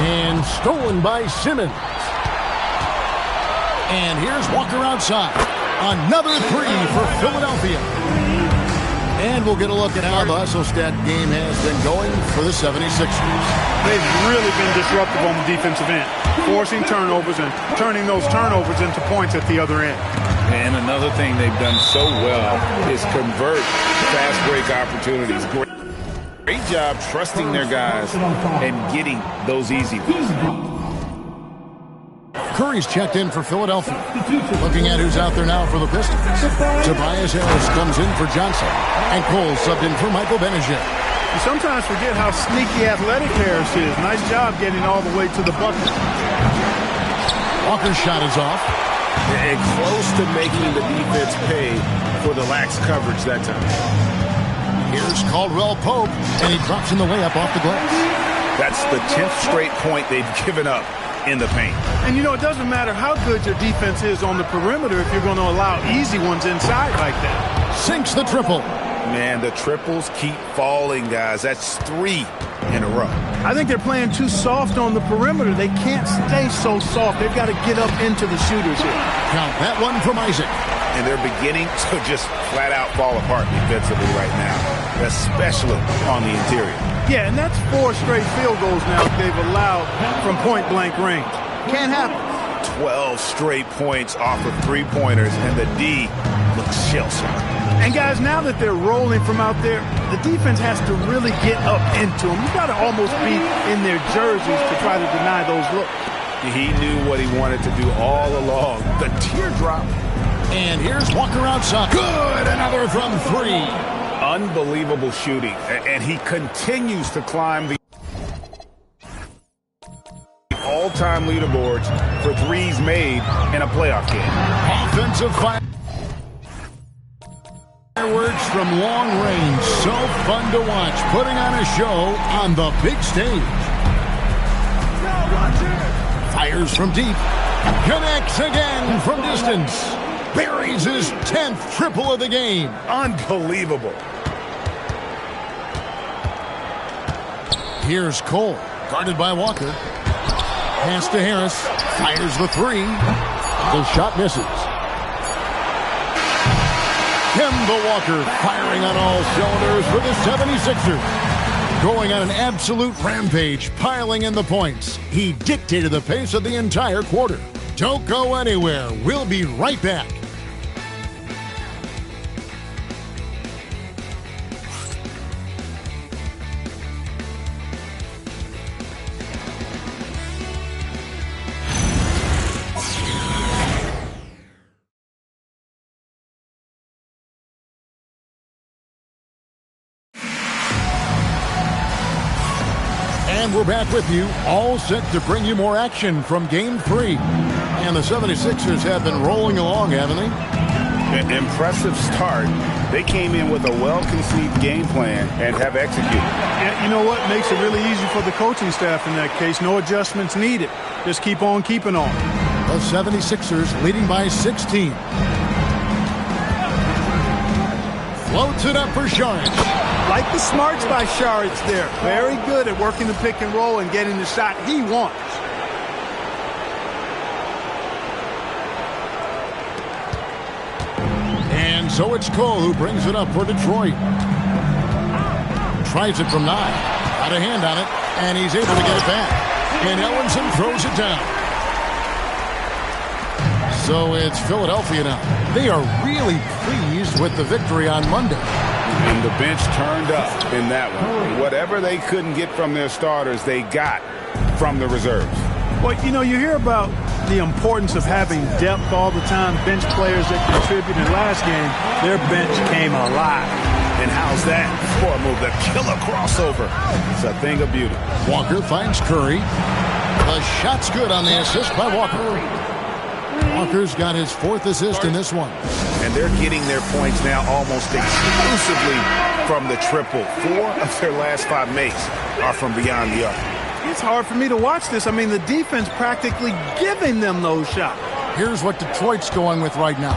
And stolen by Simmons. And here's Walker outside. Another 3 for Philadelphia. And we'll get a look at how the Hustle-Stat game has been going for the 76ers. They've really been disruptive on the defensive end, forcing turnovers and turning those turnovers into points at the other end. And another thing they've done so well is convert fast break opportunities. Great job trusting their guys and getting those easy ones. Curry's checked in for Philadelphia. Looking at who's out there now for the Pistons. Tobias Harris comes in for Johnson. And Cole subbed in for Michael Benijay. You sometimes forget how sneaky athletic Harris is. Nice job getting all the way to the bucket. Walker's shot is off. And close to making the defense pay for the lax coverage that time. Here's Caldwell Pope, and he drops in the layup off the glass. That's the 10th straight point they've given up in the paint. And, you know, it doesn't matter how good your defense is on the perimeter if you're going to allow easy ones inside like that. Sinks the triple. Man, the triples keep falling, guys. That's 3 in a row. I think they're playing too soft on the perimeter. They can't stay so soft. They've got to get up into the shooters here. Count that one from Isaac. And they're beginning to just flat out fall apart defensively right now, especially on the interior. Yeah, and that's 4 straight field goals now they've allowed from point-blank range. Can't happen. 12 straight points off of three-pointers, and the D looks shell-shocked. And, guys, now that they're rolling from out there, the defense has to really get up into them. You've got to almost be in their jerseys to try to deny those looks. He knew what he wanted to do all along. The teardrop. And here's Walker outside. Good! Another from 3. Unbelievable shooting. And he continues to climb the all-time leaderboards for threes made in a playoff game. Offensive fireworks from long range. So fun to watch. Putting on a show on the big stage. Fires from deep. Connects again from distance. Buries his 10th triple of the game. Unbelievable. Here's Cole, guarded by Walker. Pass to Harris. Fires the 3. The shot misses. Kemba Walker firing on all cylinders for the 76ers. Going on an absolute rampage, piling in the points. He dictated the pace of the entire quarter. Don't go anywhere. We'll be right back. And we're back with you, all set to bring you more action from Game 3. And the 76ers have been rolling along, haven't they? An impressive start. They came in with a well-conceived game plan and have executed. And you know what? Makes it really easy for the coaching staff in that case. No adjustments needed. Just keep on keeping on. The 76ers leading by 16. Floats it up for Saric. Like the smarts by Saric there. Very good at working the pick and roll and getting the shot he wants. And so it's Cole who brings it up for Detroit. Tries it from 9. Got a hand on it, and he's able to get it back. And Ellenson throws it down. So it's Philadelphia now. They are really pleased with the victory on Monday. And the bench turned up in that one. Whatever they couldn't get from their starters, they got from the reserves. Well, you know, you hear about the importance of having depth all the time, bench players that contribute. In last game, their bench came alive. And how's that for a move? The killer crossover. It's a thing of beauty. Walker finds Curry. The shot's good on the assist by Walker. Walker's got his 4th assist in this one. And they're getting their points now almost exclusively from the triple. 4 of their last 5 makes are from beyond the arc. It's hard for me to watch this. I mean, the defense practically giving them those shots. Here's what Detroit's going with right now.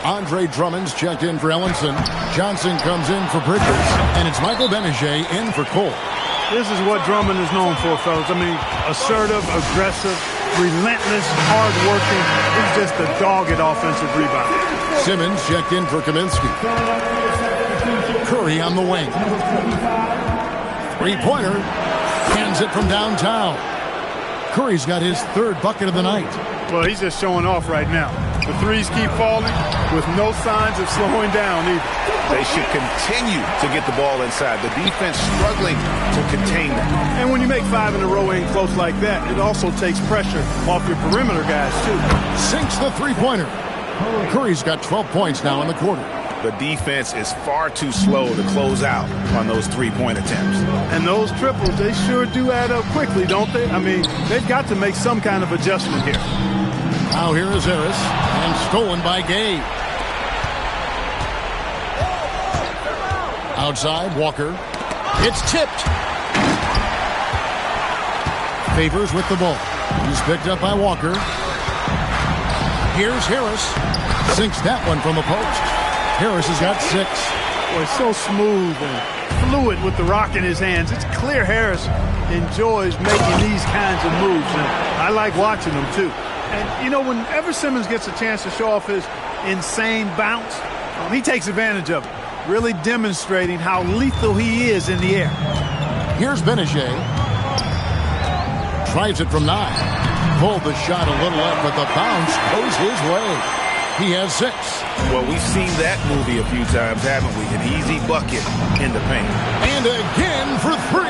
Andre Drummond's checked in for Ellenson. Johnson comes in for Bridges. And it's Michael Benajay in for Cole. This is what Drummond is known for, fellas. I mean, assertive, aggressive, relentless, hard-working. He's just a dogged offensive rebounder. Simmons checked in for Kaminsky. Curry on the wing. 3-pointer. Hands it from downtown. Curry's got his 3rd bucket of the night. Well, he's just showing off right now. The threes keep falling with no signs of slowing down either. They should continue to get the ball inside. The defense struggling to contain them. And when you make 5 in a row in close like that, it also takes pressure off your perimeter guys, too. Sinks the 3-pointer. Curry's got 12 points now in the quarter. The defense is far too slow to close out on those 3-point attempts. And those triples, they sure do add up quickly, don't they? I mean, they've got to make some kind of adjustment here. Now here is Harris, and stolen by Gay. Outside, Walker. It's tipped. Favors with the ball. He's picked up by Walker. Here's Harris. Sinks that one from the post. Harris has got 6. Boy, so smooth and fluid with the rock in his hands. It's clear Harris enjoys making these kinds of moves, and I like watching them too. And, you know, whenever Simmons gets a chance to show off his insane bounce, he takes advantage of it, really demonstrating how lethal he is in the air. Here's Benajay. Tries it from 9. Pulled the shot a little up, but the bounce goes his way. He has 6. Well, we've seen that movie a few times, haven't we? An easy bucket in the paint. And again for 3.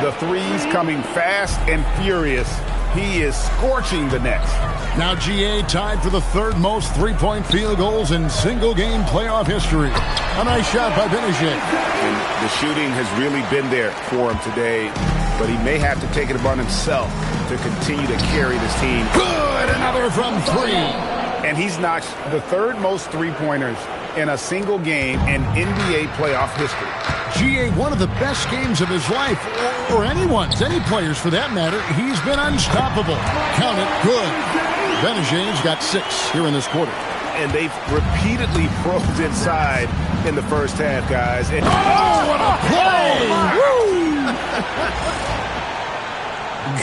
The threes coming fast and furious. He is scorching the nets. Now GA tied for the 3rd most three-point field goals in single-game playoff history. A nice shot by Benajay. And the shooting has really been there for him today, but he may have to take it upon himself to continue to carry this team. Good! Another from 3. And he's notched the 3rd most three-pointers in a single game in NBA playoff history. GA, one of the best games of his life, or anyone's, any players for that matter. He's been unstoppable. Count it, good. Benajay's got 6 here in this quarter. And they've repeatedly probed inside in the first half, guys. And what a play!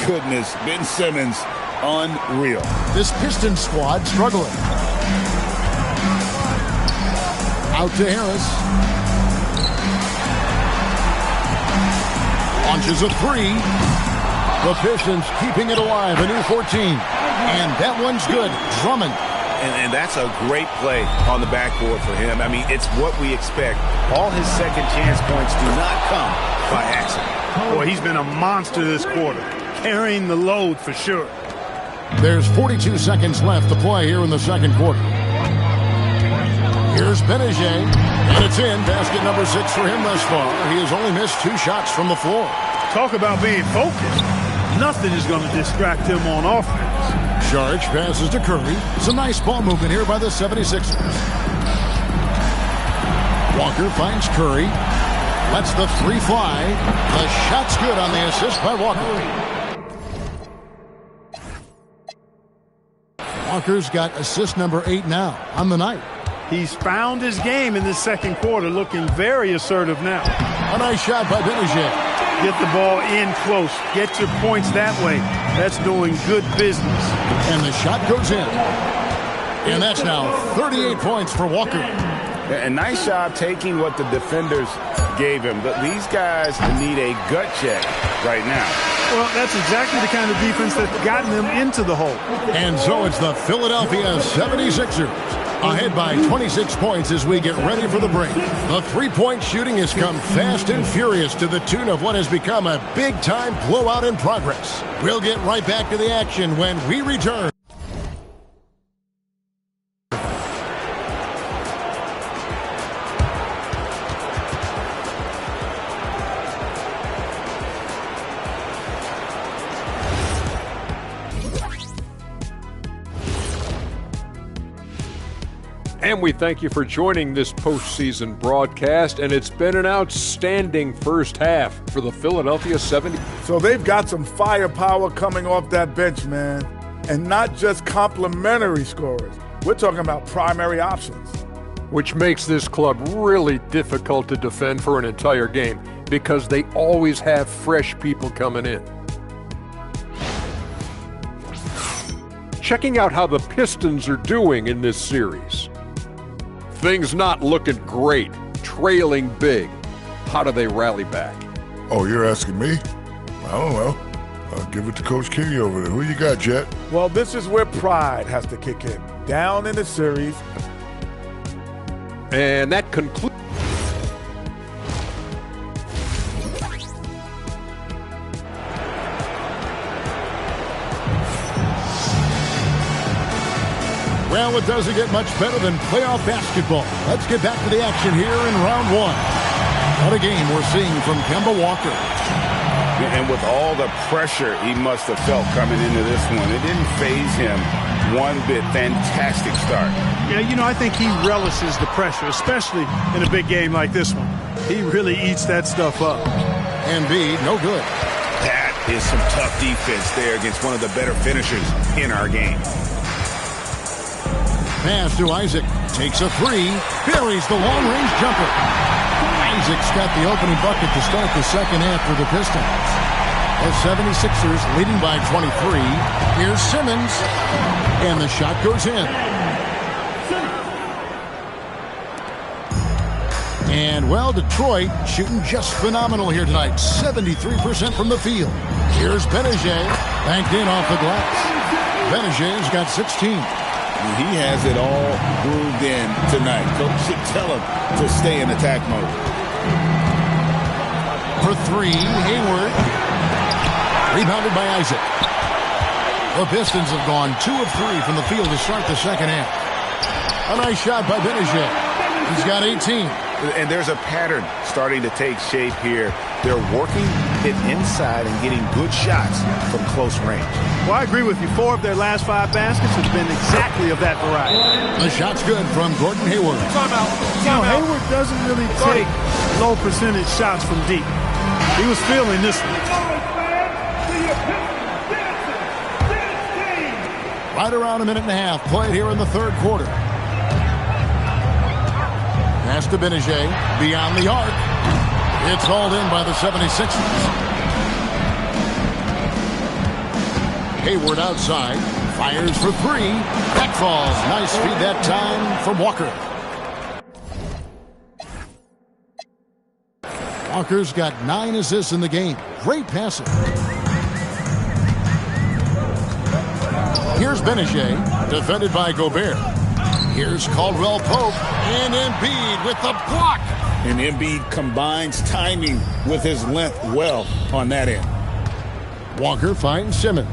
Goodness, Ben Simmons, unreal. This Pistons squad struggling. Out to Harris. Launches a 3. The Pistons keeping it alive, a new 14. And that one's good. Drummond. And that's a great play on the backboard for him. I mean, it's what we expect. All his second chance points do not come by accident. Boy, he's been a monster this quarter, carrying the load for sure. There's 42 seconds left to play here in the second quarter. Here's Benajay, and it's in. Basket number 6 for him thus far. He has only missed 2 shots from the floor. Talk about being focused. Nothing is going to distract him on offense. Charge passes to Curry. Some nice ball movement here by the 76ers. Walker finds Curry. Lets the 3 fly. The shot's good on the assist by Walker. Walker's got assist number 8 now on the night. He's found his game in the second quarter, looking very assertive now. A nice shot by Benajay. Get the ball in close. Get your points that way. That's doing good business. And the shot goes in. And that's now 38 points for Walker. A nice job taking what the defenders gave him. But these guys need a gut check right now. Well, that's exactly the kind of defense that's gotten them into the hole. And so it's the Philadelphia 76ers ahead by 26 points as we get ready for the break. The three-point shooting has come fast and furious to the tune of what has become a big-time blowout in progress. We'll get right back to the action when we return. And we thank you for joining this postseason broadcast, and it's been an outstanding first half for the Philadelphia 76ers. So they've got some firepower coming off that bench, man. And not just complimentary scorers. We're talking about primary options. Which makes this club really difficult to defend for an entire game because they always have fresh people coming in. Checking out how the Pistons are doing in this series. Things not looking great, trailing big. How do they rally back? Oh, you're asking me? I don't know. I'll give it to Coach Kenny over there. Who you got, Jet? Well, this is where pride has to kick in. Down in the series. And that concludes. Well, it doesn't get much better than playoff basketball. Let's get back to the action here in round one. What a game we're seeing from Kemba Walker. And with all the pressure he must have felt coming into this one, it didn't faze him one bit. Fantastic start. Yeah, you know, I think he relishes the pressure, especially in a big game like this one. He really eats that stuff up. Embiid, no good. That is some tough defense there against one of the better finishers in our game. Pass to Isaac. Takes a three. Buries the long-range jumper. Isaac's got the opening bucket to start the second half for the Pistons. The 76ers leading by 23. Here's Simmons. And the shot goes in. And, well, Detroit shooting just phenomenal here tonight. 73% from the field. Here's Benedict. Banked in off the glass. Benedict's got 16. He has it all grooved in tonight. Coach should tell him to stay in attack mode. For three, Hayward. Rebounded by Isaac. The Pistons have gone 2 of 3 from the field to start the second half. A nice shot by Benedict. He's got 18. And there's a pattern starting to take shape here. They're working it inside and getting good shots from close range. Well, I agree with you. 4 of their last 5 baskets have been exactly of that variety. The shot's good from Gordon Hayward. Hayward doesn't really take low percentage shots from deep. He was feeling this one. Right around a minute and a half played here in the third quarter. Pass to Benedict, beyond the arc. It's hauled in by the 76ers. Hayward outside, fires for 3. That falls. Nice feed that time from Walker. Walker's got 9 assists in the game. Great passing. Here's Benedict, defended by Gobert. Here's Caldwell Pope, and Embiid with the block. And Embiid combines timing with his length well on that end. Walker finds Simmons.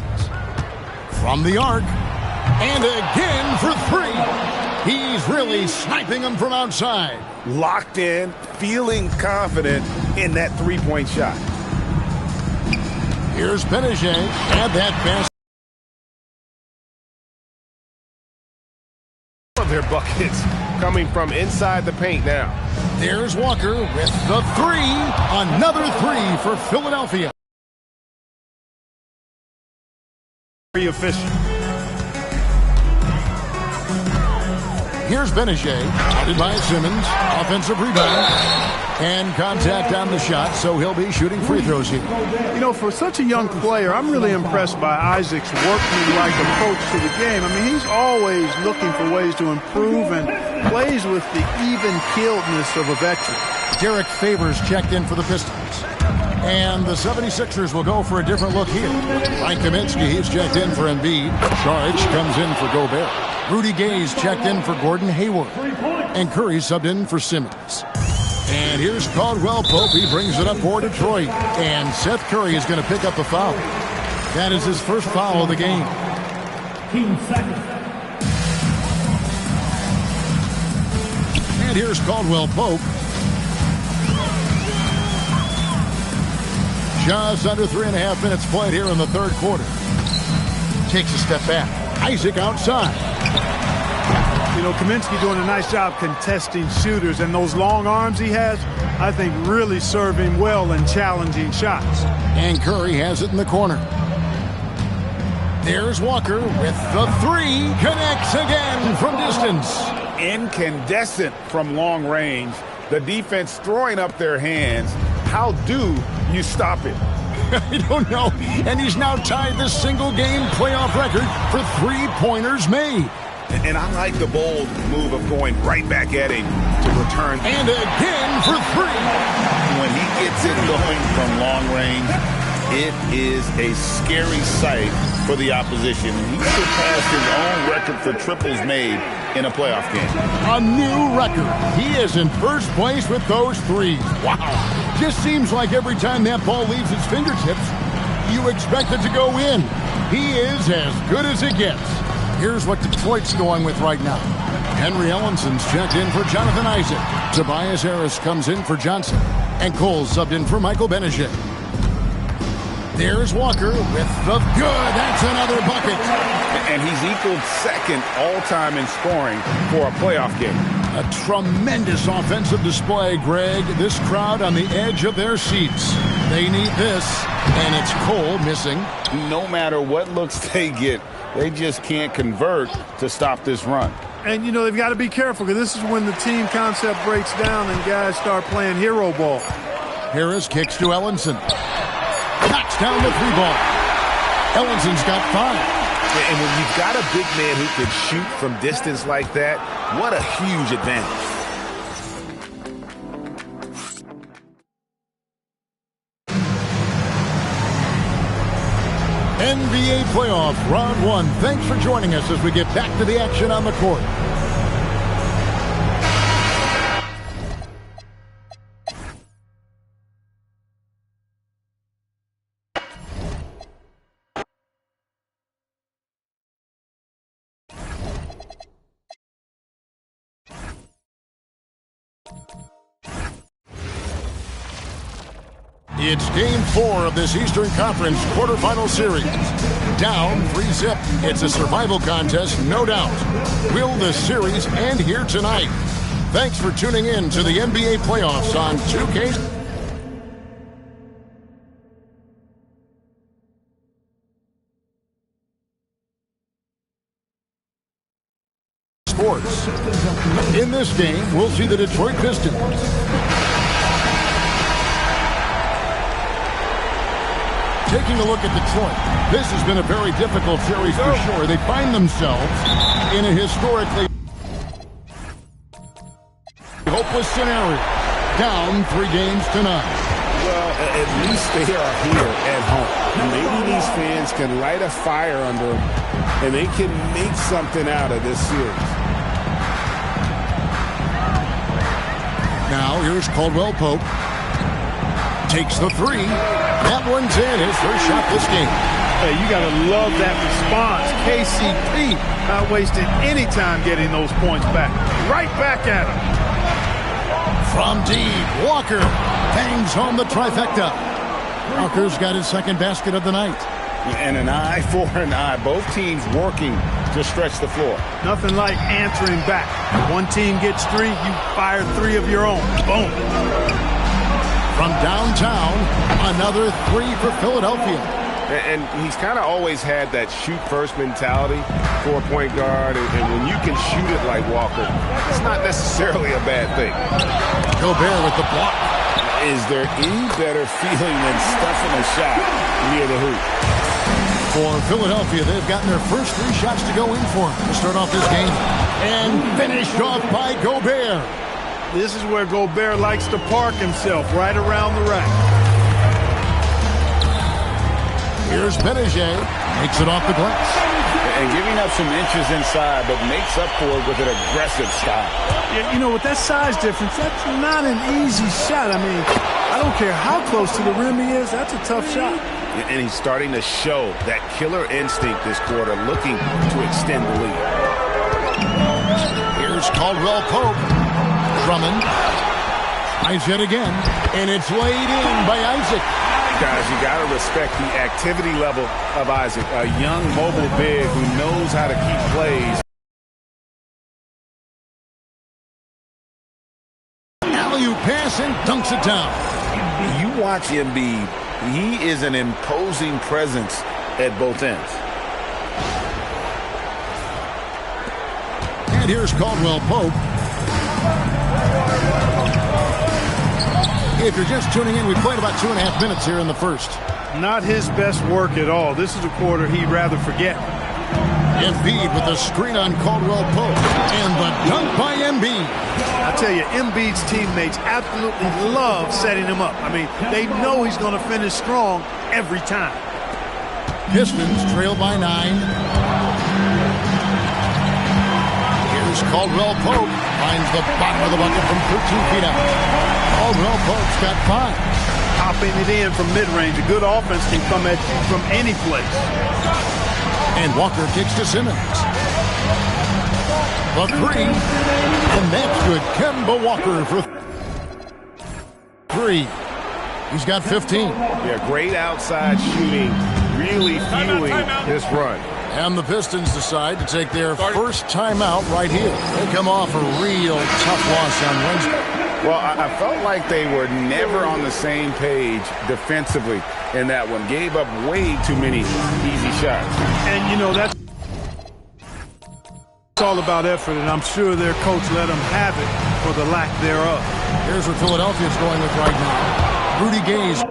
From the arc, and again for 3. He's really sniping them from outside. Locked in, feeling confident in that three-point shot. Here's Benedict, and that pass. Their buckets coming from inside the paint now. There's Walker with the 3. Another 3 for Philadelphia. Very efficient. Here's Benedict, guarded by Simmons. Offensive rebound. And contact on the shot, so he'll be shooting free throws here. You know, for such a young player, I'm really impressed by Isaac's workman-like approach to the game. I mean, he's always looking for ways to improve and plays with the even-keeledness of a veteran. Derek Favors checked in for the Pistons. And the 76ers will go for a different look here. Mike Kaminsky, he's checked in for Embiid. Charge comes in for Gobert. Rudy Gay's checked in for Gordon Hayward. And Curry subbed in for Simmons. And here's Caldwell Pope. He brings it up for Detroit. And Seth Curry is going to pick up a foul. That is his first foul of the game. And here's Caldwell Pope. Just under 3.5 minutes played here in the third quarter. Takes a step back. Isaac outside. You know, Kaminsky doing a nice job contesting shooters, and those long arms he has, I think, really serve him well in challenging shots. And Curry has it in the corner. There's Walker with the 3. Connects again from distance. Incandescent from long range. The defense throwing up their hands. How do you stop it? I don't know. And he's now tied the single-game playoff record for 3-pointers made. And I like the bold move of going right back at him to return. And again for 3. When he gets it going from long range, it is a scary sight for the opposition. He surpassed his own record for triples made in a playoff game. A new record. He is in first place with those 3s. Wow. Just seems like every time that ball leaves his fingertips, you expect it to go in. He is as good as it gets. Here's what Detroit's going with right now. Henry Ellenson's checked in for Jonathan Isaac. Tobias Harris comes in for Johnson. And Cole subbed in for Michael Benedict. There's Walker with the good. That's another bucket. And he's equaled second all-time in scoring for a playoff game. A tremendous offensive display, Greg. This crowd on the edge of their seats. They need this, and it's Cole missing. No matter what looks they get, they just can't convert to stop this run. And, you know, they've got to be careful because this is when the team concept breaks down and guys start playing hero ball. Harris kicks to Ellenson. Knocks down the 3-ball. Ellenson's got 5. And when you've got a big man who can shoot from distance like that, what a huge advantage. NBA playoff round 1. Thanks for joining us as we get back to the action on the court. It's game 4 of this Eastern Conference quarterfinal series. Down 3-zip. It's a survival contest, no doubt. Will the series end here tonight? Thanks for tuning in to the NBA playoffs on 2K Sports. In this game, we'll see the Detroit Pistons taking a look at Detroit. This has been a very difficult series for sure. They find themselves in a historically hopeless scenario. Down 3 games to 9. Well, at least they are here at home. Maybe these fans can light a fire under them, and they can make something out of this series. Now, here's Caldwell Pope. Takes the 3. That one's in. His first shot this game. Hey, you got to love that response. KCP not wasting any time getting those points back. Right back at him. From deep, Walker bangs home the trifecta. Walker's got his second basket of the night. And an eye for an eye. Both teams working to stretch the floor. Nothing like answering back. One team gets 3, you fire 3 of your own. Boom. From downtown, another 3 for Philadelphia. And he's kind of always had that shoot-first mentality for a point guard. And when you can shoot it like Walker, it's not necessarily a bad thing. Gobert with the block. Is there any better feeling than stuffing a shot near the hoop? For Philadelphia, they've gotten their first 3 shots to go in for to start off this game. And finished off by Gobert. This is where Gobert likes to park himself, right around the rack. Here's Benedict. Makes it off the glass. And giving up some inches inside, but makes up for it with an aggressive style. Yeah, you know, with that size difference, that's not an easy shot. I mean, I don't care how close to the rim he is. That's a tough shot. And he's starting to show that killer instinct this quarter, looking to extend the lead. Here's Caldwell Pope. Drummond tries yet again, and it's laid in by Isaac. Guys, you got to respect the activity level of Isaac, a young mobile big who knows how to keep plays. Alley-oop pass and dunks it down. You watch Embiid, he is an imposing presence at both ends. And here's Caldwell Pope. If you're just tuning in, we played about 2.5 minutes here in the first. Not his best work at all. This is a quarter he'd rather forget. Embiid with the screen on Caldwell Pope. And the dunk by Embiid. I tell you, Embiid's teammates absolutely love setting him up. I mean, they know he's going to finish strong every time. Pistons trail by 9. Here's Caldwell Pope. Finds the bottom of the bucket from 13 feet out. Caldwell Pope's got 5. Popping it in from mid-range. A good offense can come at you from any place. And Walker kicks to Simmons. The 3. And that's good. Kemba Walker for 3. He's got 15. Yeah, great outside shooting, really fueling this run. And the Pistons decide to take their first timeout right here. They come off a real tough loss on Wednesday. Well, I felt like they were never on the same page defensively in that one. Gave up way too many easy shots. And, you know, that's all about effort, and I'm sure their coach let them have it for the lack thereof. Here's what Philadelphia's going with right now. Rudy Gay's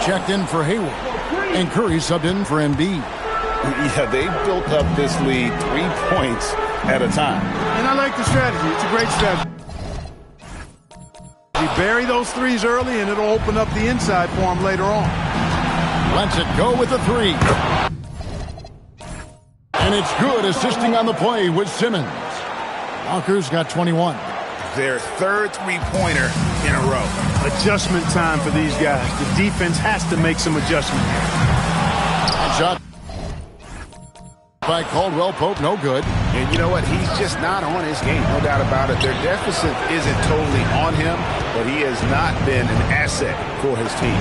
checked in for Hayward, and Curry subbed in for Embiid. Yeah, they built up this lead 3 points at a time. And I like the strategy. It's a great strategy. You bury those threes early, and it'll open up the inside for them later on. Lets it go with the three. And it's good, assisting on the play with Simmons. Walker's got 21. Their third three-pointer in a row. Adjustment time for these guys. The defense has to make some adjustment here. Shot by Caldwell Pope, no good. And you know what? He's just not on his game, no doubt about it. Their deficit isn't totally on him, but he has not been an asset for his team.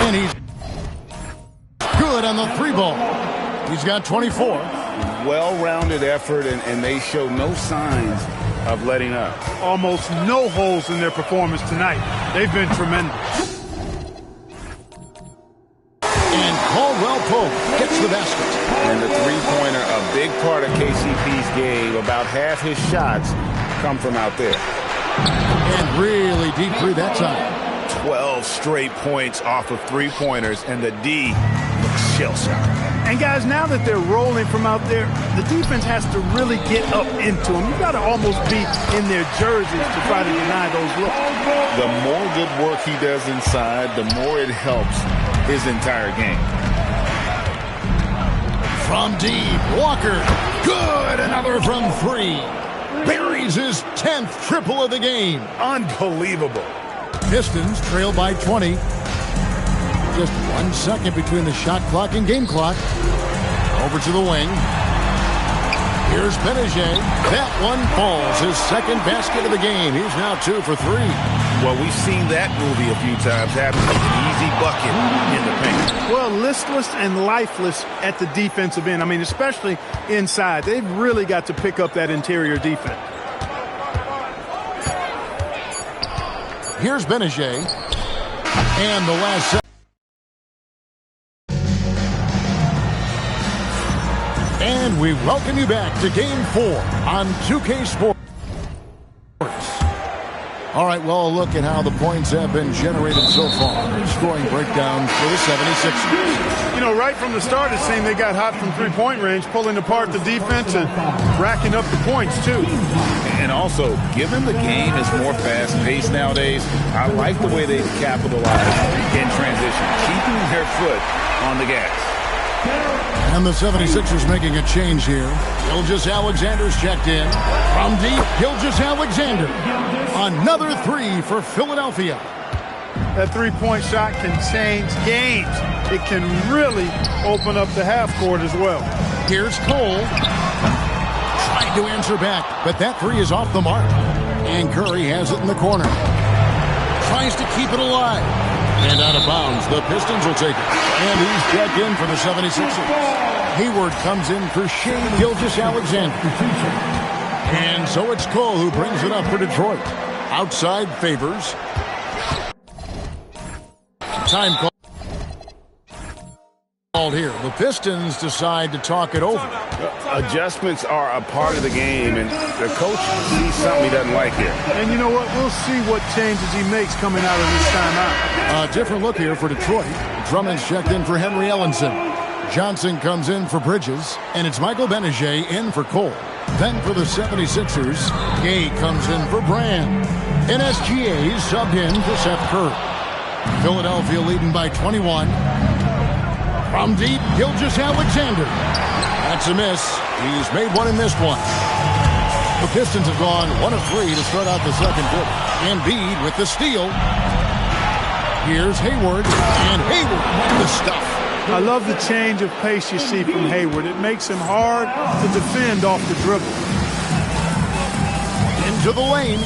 And he's good on the three ball. He's got 24. Well-rounded effort, and they show no signs of letting up. Almost no holes in their performance tonight. They've been tremendous. And Caldwell Pope gets the basket. And the three-pointer, a big part of KCP's game. About half his shots come from out there. And really deep three that time. 12 straight points off of three-pointers, and the D looks shell-shocked. And guys, now that they're rolling from out there, the defense has to really get up into them. You've got to almost be in their jerseys to try to deny those looks. The more good work he does inside, the more it helps his entire game. From deep, Walker, good, another from three. Buries his 10th triple of the game. Unbelievable. Pistons trail by 20. Just 1 second between the shot clock and game clock. Over to the wing. Here's Benedict. That one falls. His second basket of the game. He's now 2 for 3. Well, we've seen that movie a few times happen with an easy bucket in the paint. Well, listless and lifeless at the defensive end. I mean, especially inside. They've really got to pick up that interior defense. Here's Benedict. And the last set. And we welcome you back to Game 4 on 2K Sports. All right, well, a look at how the points have been generated so far. Scoring breakdown for the 76ers. You know, right from the start, it seemed they got hot from three-point range, pulling apart the defense and racking up the points, too. And also, given the game is more fast-paced nowadays, I like the way they capitalize in transition, keeping their foot on the gas. And the 76ers making a change here. Gilgeous-Alexander's checked in. From deep, Gilgeous-Alexander. Another three for Philadelphia. That three-point shot can change games. It can really open up the half court as well. Here's Cole. Tried to answer back, but that three is off the mark. And Curry has it in the corner. Tries to keep it alive. And out of bounds, the Pistons will take it. And he's checked in for the 76ers. Hayward comes in for Shea Gilgeous-Alexander. And so it's Cole who brings it up for Detroit. Outside Favors. Time called here. The Pistons decide to talk it over. Adjustments are a part of the game, and the coach sees something he doesn't like here. And you know what? We'll see what changes he makes coming out of this timeout. A different look here for Detroit. Drummond's checked in for Henry Ellenson. Johnson comes in for Bridges, and it's Michael Benedict in for Cole. Then for the 76ers, Gay comes in for Brand. And SGA subbed in for Seth Curry. Philadelphia leading by 21. From deep, Gilgeous-Alexander. That's a miss. He's made one and missed one. The Pistons have gone 1 of 3 to start out the second quarter. Embiid with the steal. Here's Hayward, and Hayward with the stuff. I love the change of pace you see from Hayward. It makes him hard to defend off the dribble. Into the lane.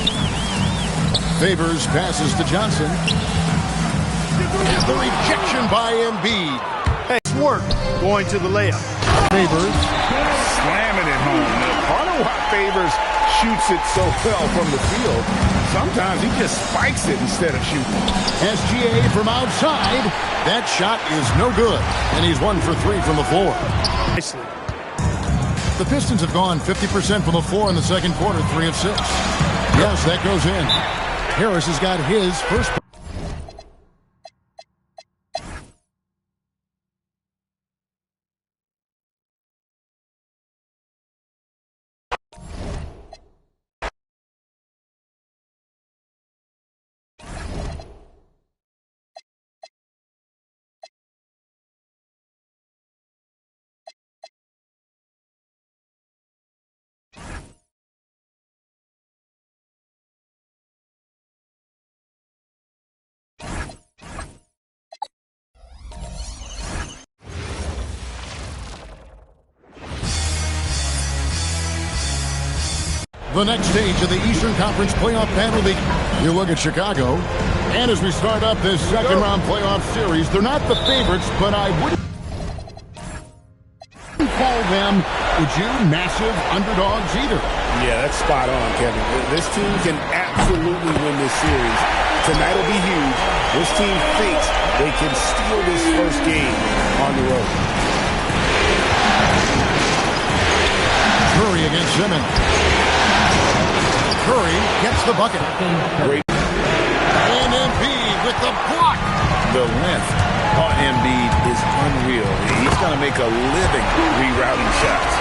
Favors passes to Johnson. And the rejection by Embiid. Hey, it's work going to the layup. Favors. Slamming it home. Now, part of why Favors shoots it so well from the field, sometimes he just spikes it instead of shooting. SGA from outside. That shot is no good. And he's 1 for 3 from the floor. Nicely. The Pistons have gone 50% from the floor in the second quarter, 3 of 6. Yes, that goes in. Harris has got his first. The next stage of the Eastern Conference playoff battle. You look at Chicago, and as we start up this second round playoff series, they're not the favorites, but I wouldn't call them, would you, massive underdogs either. Yeah, that's spot on, Kevin. This team can absolutely win this series. Tonight will be huge. This team thinks they can steal this first game on the road. Curry against Simmons. Curry gets the bucket. Great. And Embiid with the block. The length on Embiid is unreal. He's going to make a living rerouting shots.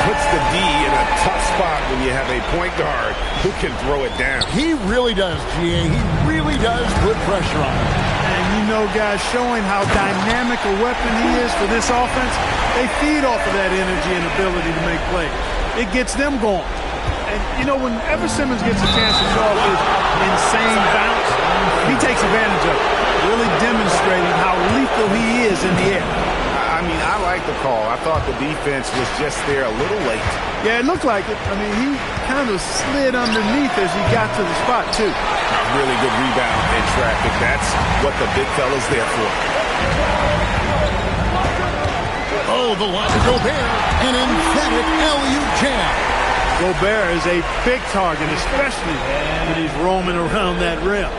Puts the D in a tough spot when you have a point guard who can throw it down. He really does, GA. He really does put pressure on him. And you know, guys, showing how dynamic a weapon he is for this offense, they feed off of that energy and ability to make plays. It gets them going. And, you know, whenever Simmons gets a chance to show off his insane bounce, he takes advantage of it, really demonstrating how lethal he is in the air. I mean, I like the call. I thought the defense was just there a little late. Yeah, it looked like it. I mean, he kind of slid underneath as he got to the spot, too. A really good rebound in traffic. That's what the big fella's there for. Oh, the line to Gobert. An emphatic LU jam. Gobert is a big target, especially when he's roaming around that rim.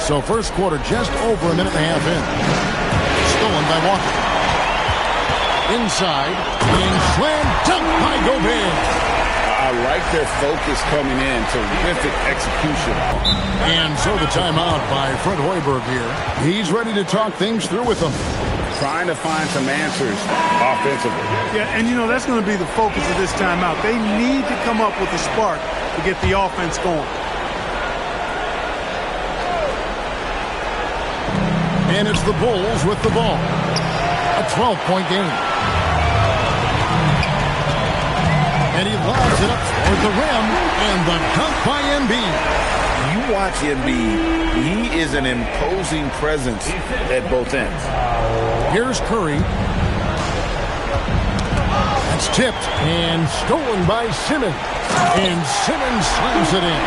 So first quarter just over a minute and a half in. Stolen by Walker. Inside, being slam dunk by Gobert. I like their focus coming in. Terrific execution. And so the timeout by Fred Hoiberg here. He's ready to talk things through with them. Trying to find some answers offensively. Yeah, and you know, that's going to be the focus of this timeout. They need to come up with a spark to get the offense going. And it's the Bulls with the ball. A 12-point game. And he lobs it up toward the rim, and the dunk by Embiid. You watch Embiid, he is an imposing presence at both ends. Here's Curry. That's tipped and stolen by Simmons. And Simmons slams it in.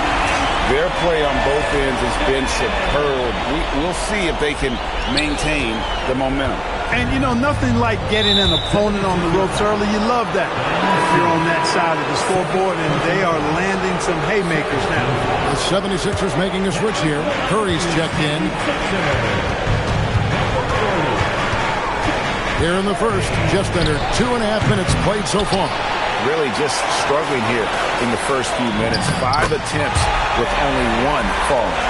Their play on both ends has been superb. We'll see if they can maintain the momentum. And, you know, nothing like getting an opponent on the ropes early. You love that if you're on that side of the scoreboard, and they are landing some haymakers now. The 76ers making a switch here. Curry's checked in. Here in the first, just under 2.5 minutes played so far. Really just struggling here in the first few minutes. 5 attempts with only 1 falling.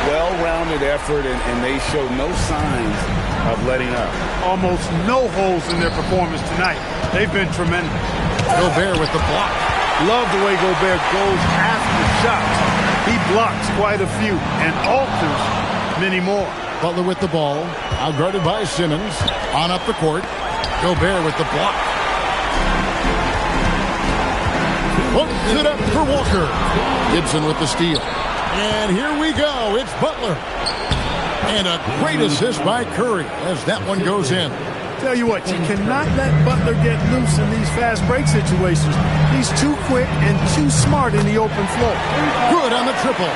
Well-rounded effort, and they show no signs of letting up. Almost no holes in their performance tonight. They've been tremendous. Gobert with the block. Love the way Gobert goes after shots. He blocks quite a few and alters many more. Butler with the ball. Outguarded by Simmons. On up the court. Gobert with the block. Hooks it up for Walker. Gibson with the steal. And here we go. It's Butler. And a great assist by Curry as that one goes in. Tell you what, you cannot let Butler get loose in these fast break situations. He's too quick and too smart in the open floor. Good on the triple.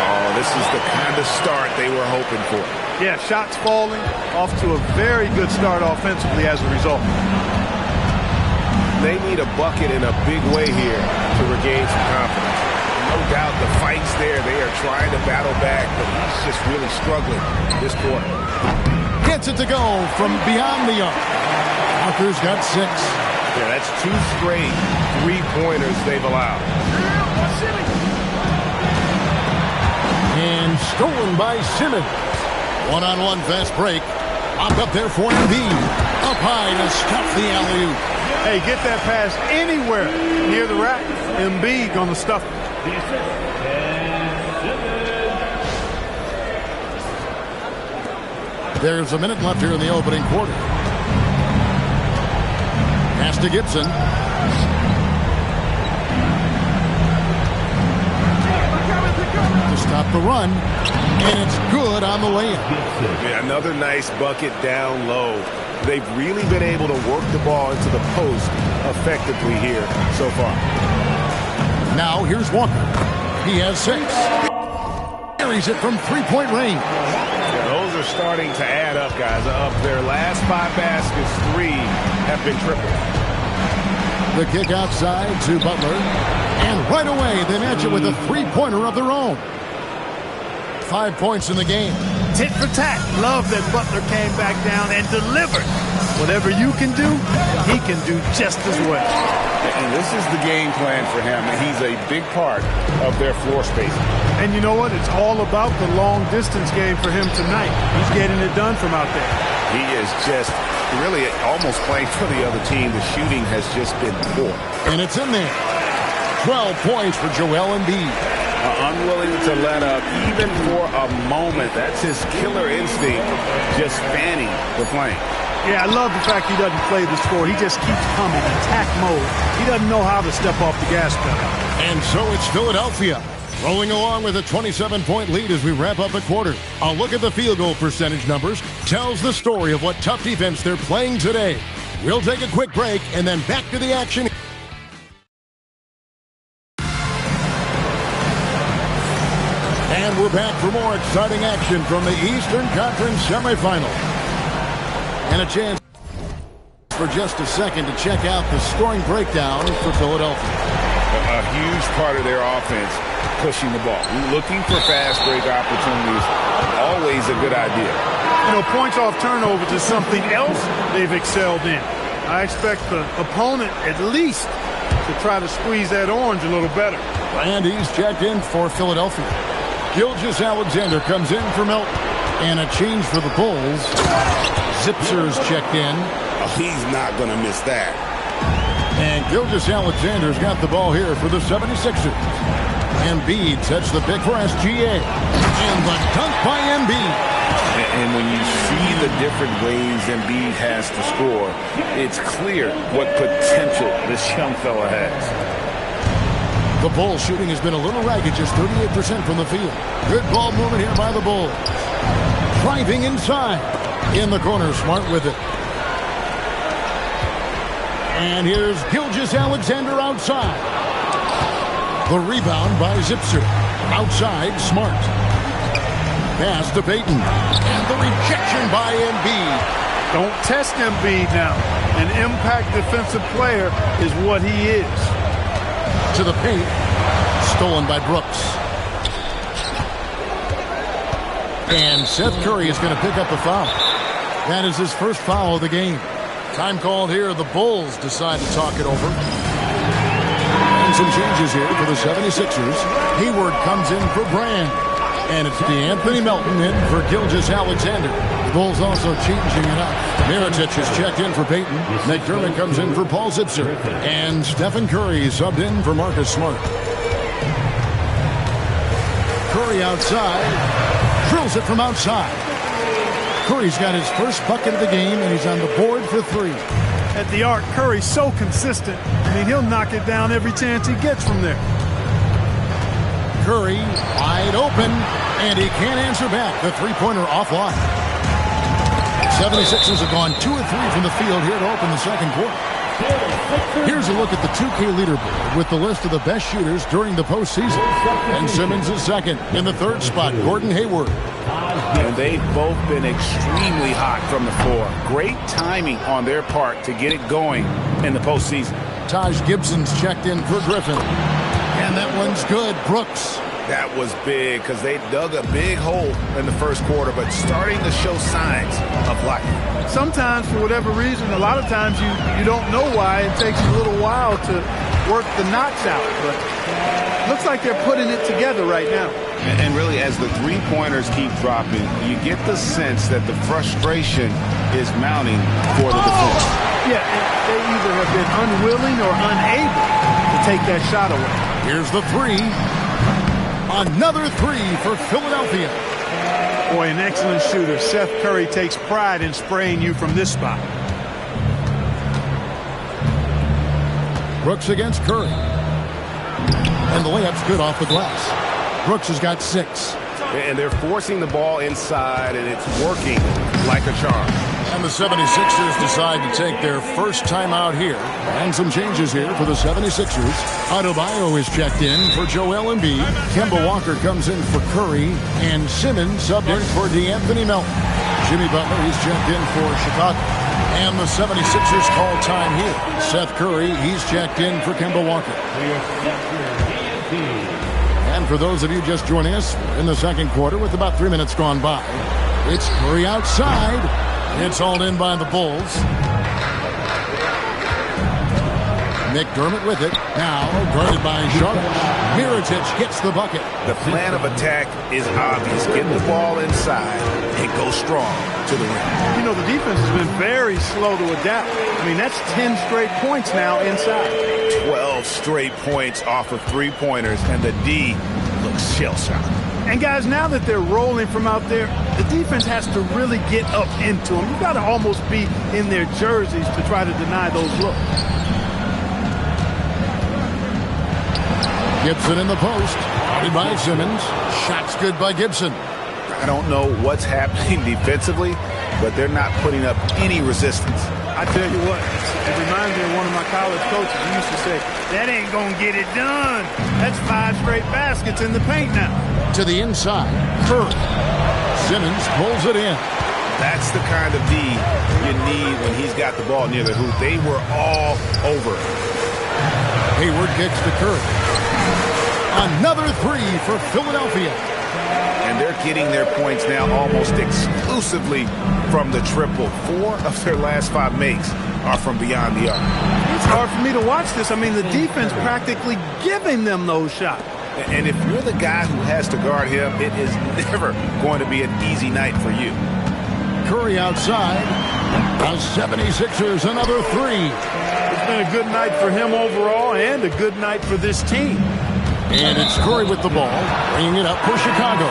Oh, this is the kind of start they were hoping for. Yeah, shots falling, off to a very good start offensively as a result. They need a bucket in a big way here to regain some confidence. No doubt the fight's there. They are trying to battle back, but he's just really struggling this quarter. Gets it to go from beyond the arc. Walker's got 6. Yeah, that's 2 straight 3-pointers they've allowed. And stolen by Simmons. One-on-one fast break. Locked up there for Embiid. Up high to stop the alley-oop. Hey, get that pass anywhere near the rack. Embiid gonna stuff it. There's a minute left here in the opening quarter. Pass to Gibson. To stop the run. And it's good on the layup. Yeah, another nice bucket down low. They've really been able to work the ball into the post effectively here so far. Now here's Walker. He has 6. Carries it from 3-point range. Yeah, those are starting to add up, guys. Up their last 5 baskets, 3 have been tripled. The kick outside to Butler. And right away they match it with a 3-pointer of their own. 5 points in the game. Tit for tat. Love that Butler came back down and delivered. Whatever you can do, he can do just as well. And this is the game plan for him. And he's a big part of their floor spacing. And you know what? It's all about the long distance game for him tonight. He's getting it done from out there. He is just really almost playing for the other team. The shooting has just been poor. And it's in there. 12 points for Joel Embiid. Unwilling to let up even for a moment. That's his killer instinct, just fanning the flame. Yeah, I love the fact he doesn't play the score. He just keeps coming, attack mode. He doesn't know how to step off the gas pedal. And so it's Philadelphia rolling along with a 27-point lead as we wrap up the quarter. A look at the field goal percentage numbers tells the story of what tough defense they're playing today. We'll take a quick break and then back to the action. And we're back for more exciting action from the Eastern Conference semifinal. And a chance for just a second to check out the scoring breakdown for Philadelphia. A huge part of their offense, pushing the ball. Looking for fast break opportunities, always a good idea. You know, points off turnovers is something else they've excelled in. I expect the opponent at least to try to squeeze that orange a little better. And he's checked in for Philadelphia. Gilgeous-Alexander comes in for Melton. And a change for the Bulls. Zipser's checked in. Oh, he's not going to miss that. And Gilgeous-Alexander's got the ball here for the 76ers. Embiid sets the pick for SGA. And the dunk by Embiid. And when you see the different ways Embiid has to score, it's clear what potential this young fella has. The Bulls shooting has been a little ragged, just 38% from the field. Good ball movement here by the Bulls. Driving inside. In the corner, Smart with it. And here's Gilgeous-Alexander outside. The rebound by Zipser. Outside, Smart. Pass to Payton. And the rejection by Embiid. Don't test Embiid now. An impact defensive player is what he is. To the paint. Stolen by Brooks. And Seth Curry is going to pick up the foul. That is his first foul of the game. Time called here. The Bulls decide to talk it over. And some changes here for the 76ers. Hayward comes in for Brand. And it's DeAnthony Melton in for Gilgeous-Alexander. The Bulls also changing it up. Mirotic is checked in for Payton. McDermott comes in for Paul Zipser. And Stephen Curry subbed in for Marcus Smart. Curry outside. Drills it from outside. Curry's got his first bucket of the game, and he's on the board for 3. At the arc, Curry's so consistent. I mean, he'll knock it down every chance he gets from there. Curry wide open, and he can't answer back. The three-pointer offline. 76ers have gone 2 of 3 from the field here to open the second quarter. Here's a look at the 2K leaderboard with the list of the best shooters during the postseason. And Simmons is second. In the third spot, Gordon Hayward. And they've both been extremely hot from the floor. Great timing on their part to get it going in the postseason. Taj Gibson's checked in for Griffin. And that one's good. Brooks. That was big because they dug a big hole in the first quarter, but starting to show signs of life. Sometimes, for whatever reason, a lot of times you don't know why. It takes a little while to work the knots out, but it looks like they're putting it together right now. And really, as the three-pointers keep dropping, you get the sense that the frustration is mounting for the defense. Yeah, and they either have been unwilling or unable to take that shot away. Here's the three. Another three for Philadelphia. Boy, an excellent shooter. Seth Curry takes pride in spraying you from this spot. Brooks against Curry. And the layup's good off the glass. Brooks has got 6. And they're forcing the ball inside, and it's working like a charm. And the 76ers decide to take their first time out here. And some changes here for the 76ers. Adebayo is checked in for Joel Embiid. Kemba Walker comes in for Curry. And Simmons subbed in for DeAnthony Melton. Jimmy Butler, he's checked in for Chicago. And the 76ers call time here. Seth Curry, he's checked in for Kemba Walker. And for those of you just joining us, in the second quarter with about 3 minutes gone by, it's Curry outside. It's hauled in by the Bulls. McDermott with it. Now guarded by Sharp. Mirotic gets the bucket. The plan of attack is obvious. Get the ball inside and go strong to the rim. You know, the defense has been very slow to adapt. I mean, that's 10 straight points now inside. 12 straight points off of three-pointers, and the D looks shell-shocked. And guys, now that they're rolling from out there, the defense has to really get up into them. You've got to almost be in their jerseys to try to deny those looks. Gibson in the post. Guarded by Simmons. Shots good by Gibson. I don't know what's happening defensively, but they're not putting up any resistance. I tell you what, it reminds me of one of my college coaches who used to say, that ain't going to get it done. That's 5 straight baskets in the paint now. To the inside. Curry. Simmons pulls it in. That's the kind of D you need when he's got the ball near the hoop. They were all over it. Hayward kicks to Curry. Another 3 for Philadelphia. And they're getting their points now almost exclusively from the triple. 4 of their last 5 makes are from beyond the arc. It's hard for me to watch this. I mean, the defense practically giving them those shots. And if you're the guy who has to guard him, it is never going to be an easy night for you. Curry outside. The 76ers, another 3. It's been a good night for him overall and a good night for this team. And it's Curry with the ball, bringing it up for Chicago.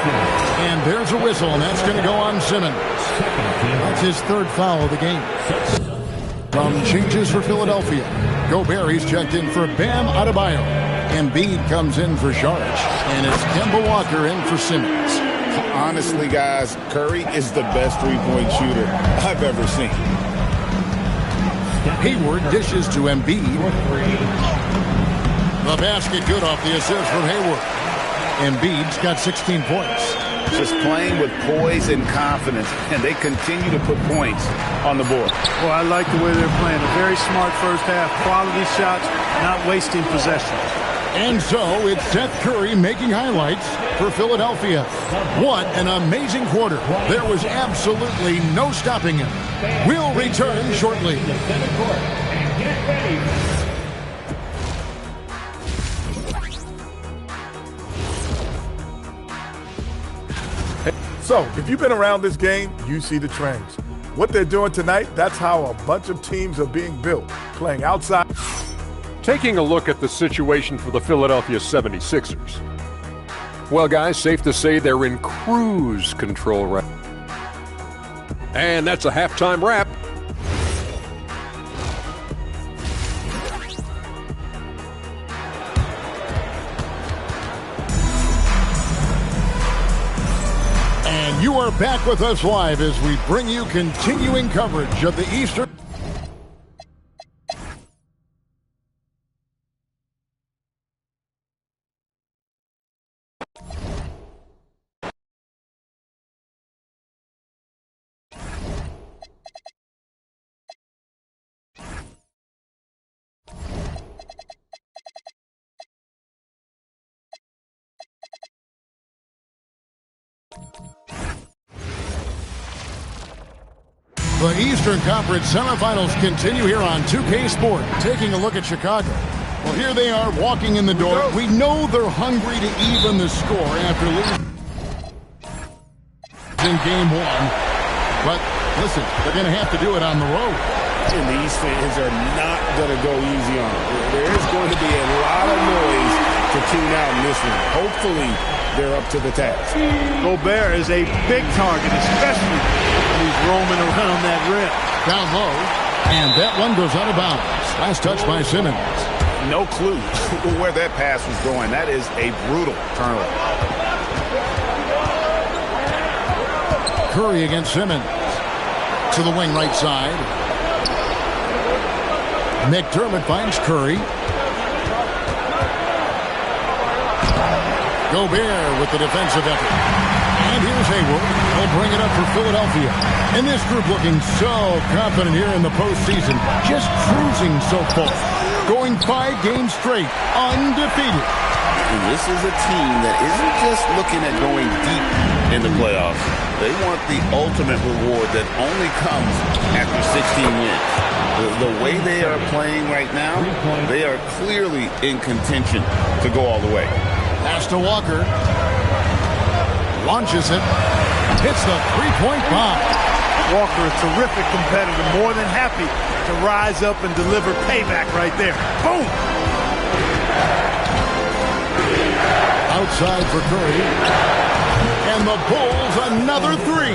And there's a whistle, and that's going to go on Simmons. That's his 3rd foul of the game. From changes for Philadelphia. Gobert, he's checked in for Bam Adebayo. Embiid comes in for Sharp. And it's Kemba Walker in for Simmons. Honestly, guys, Curry is the best three-point shooter I've ever seen. Hayward dishes to Embiid. The basket good off the assist from Hayward. Embiid's got 16 points. Just playing with poise and confidence, and they continue to put points on the board. Well, I like the way they're playing. A very smart first half. Quality shots, not wasting possession. And so it's Seth Curry making highlights for Philadelphia. What an amazing quarter. There was absolutely no stopping him. We'll return shortly. So, if you've been around this game, you see the trends. What they're doing tonight, that's how a bunch of teams are being built, playing outside. Taking a look at the situation for the Philadelphia 76ers. Well, guys, safe to say they're in cruise control right now. And that's a halftime wrap. And you are back with us live as we bring you continuing coverage of the Eastern. The Eastern Conference semifinals continue here on 2K Sport. Taking a look at Chicago. Well, here they are walking in the door. We know they're hungry to even the score after losing in game one. But listen, they're going to have to do it on the road. And these fans are not going to go easy on them. There's going to be a lot of noise to tune out in this one. Hopefully, they're up to the task. Gobert is a big target, especially when he's roaming around that rim. Down low, and that one goes out of bounds. Last touch by Simmons. No clue where that pass was going. That is a brutal turnover. Curry against Simmons. To the wing right side. McDermott finds Curry. Gobert with the defensive effort. And here's Hayward. He'll bring it up for Philadelphia. And this group looking so confident here in the postseason. Just cruising so far. Going 5 games straight. Undefeated. And this is a team that isn't just looking at going deep in the playoffs. They want the ultimate reward that only comes after 16 wins. The way they are playing right now, they are clearly in contention to go all the way. Pass to Walker. Launches it. Hits the three-point bomb. Walker, a terrific competitor, more than happy to rise up and deliver payback right there. Boom! Outside for Curry. And the Bulls another 3.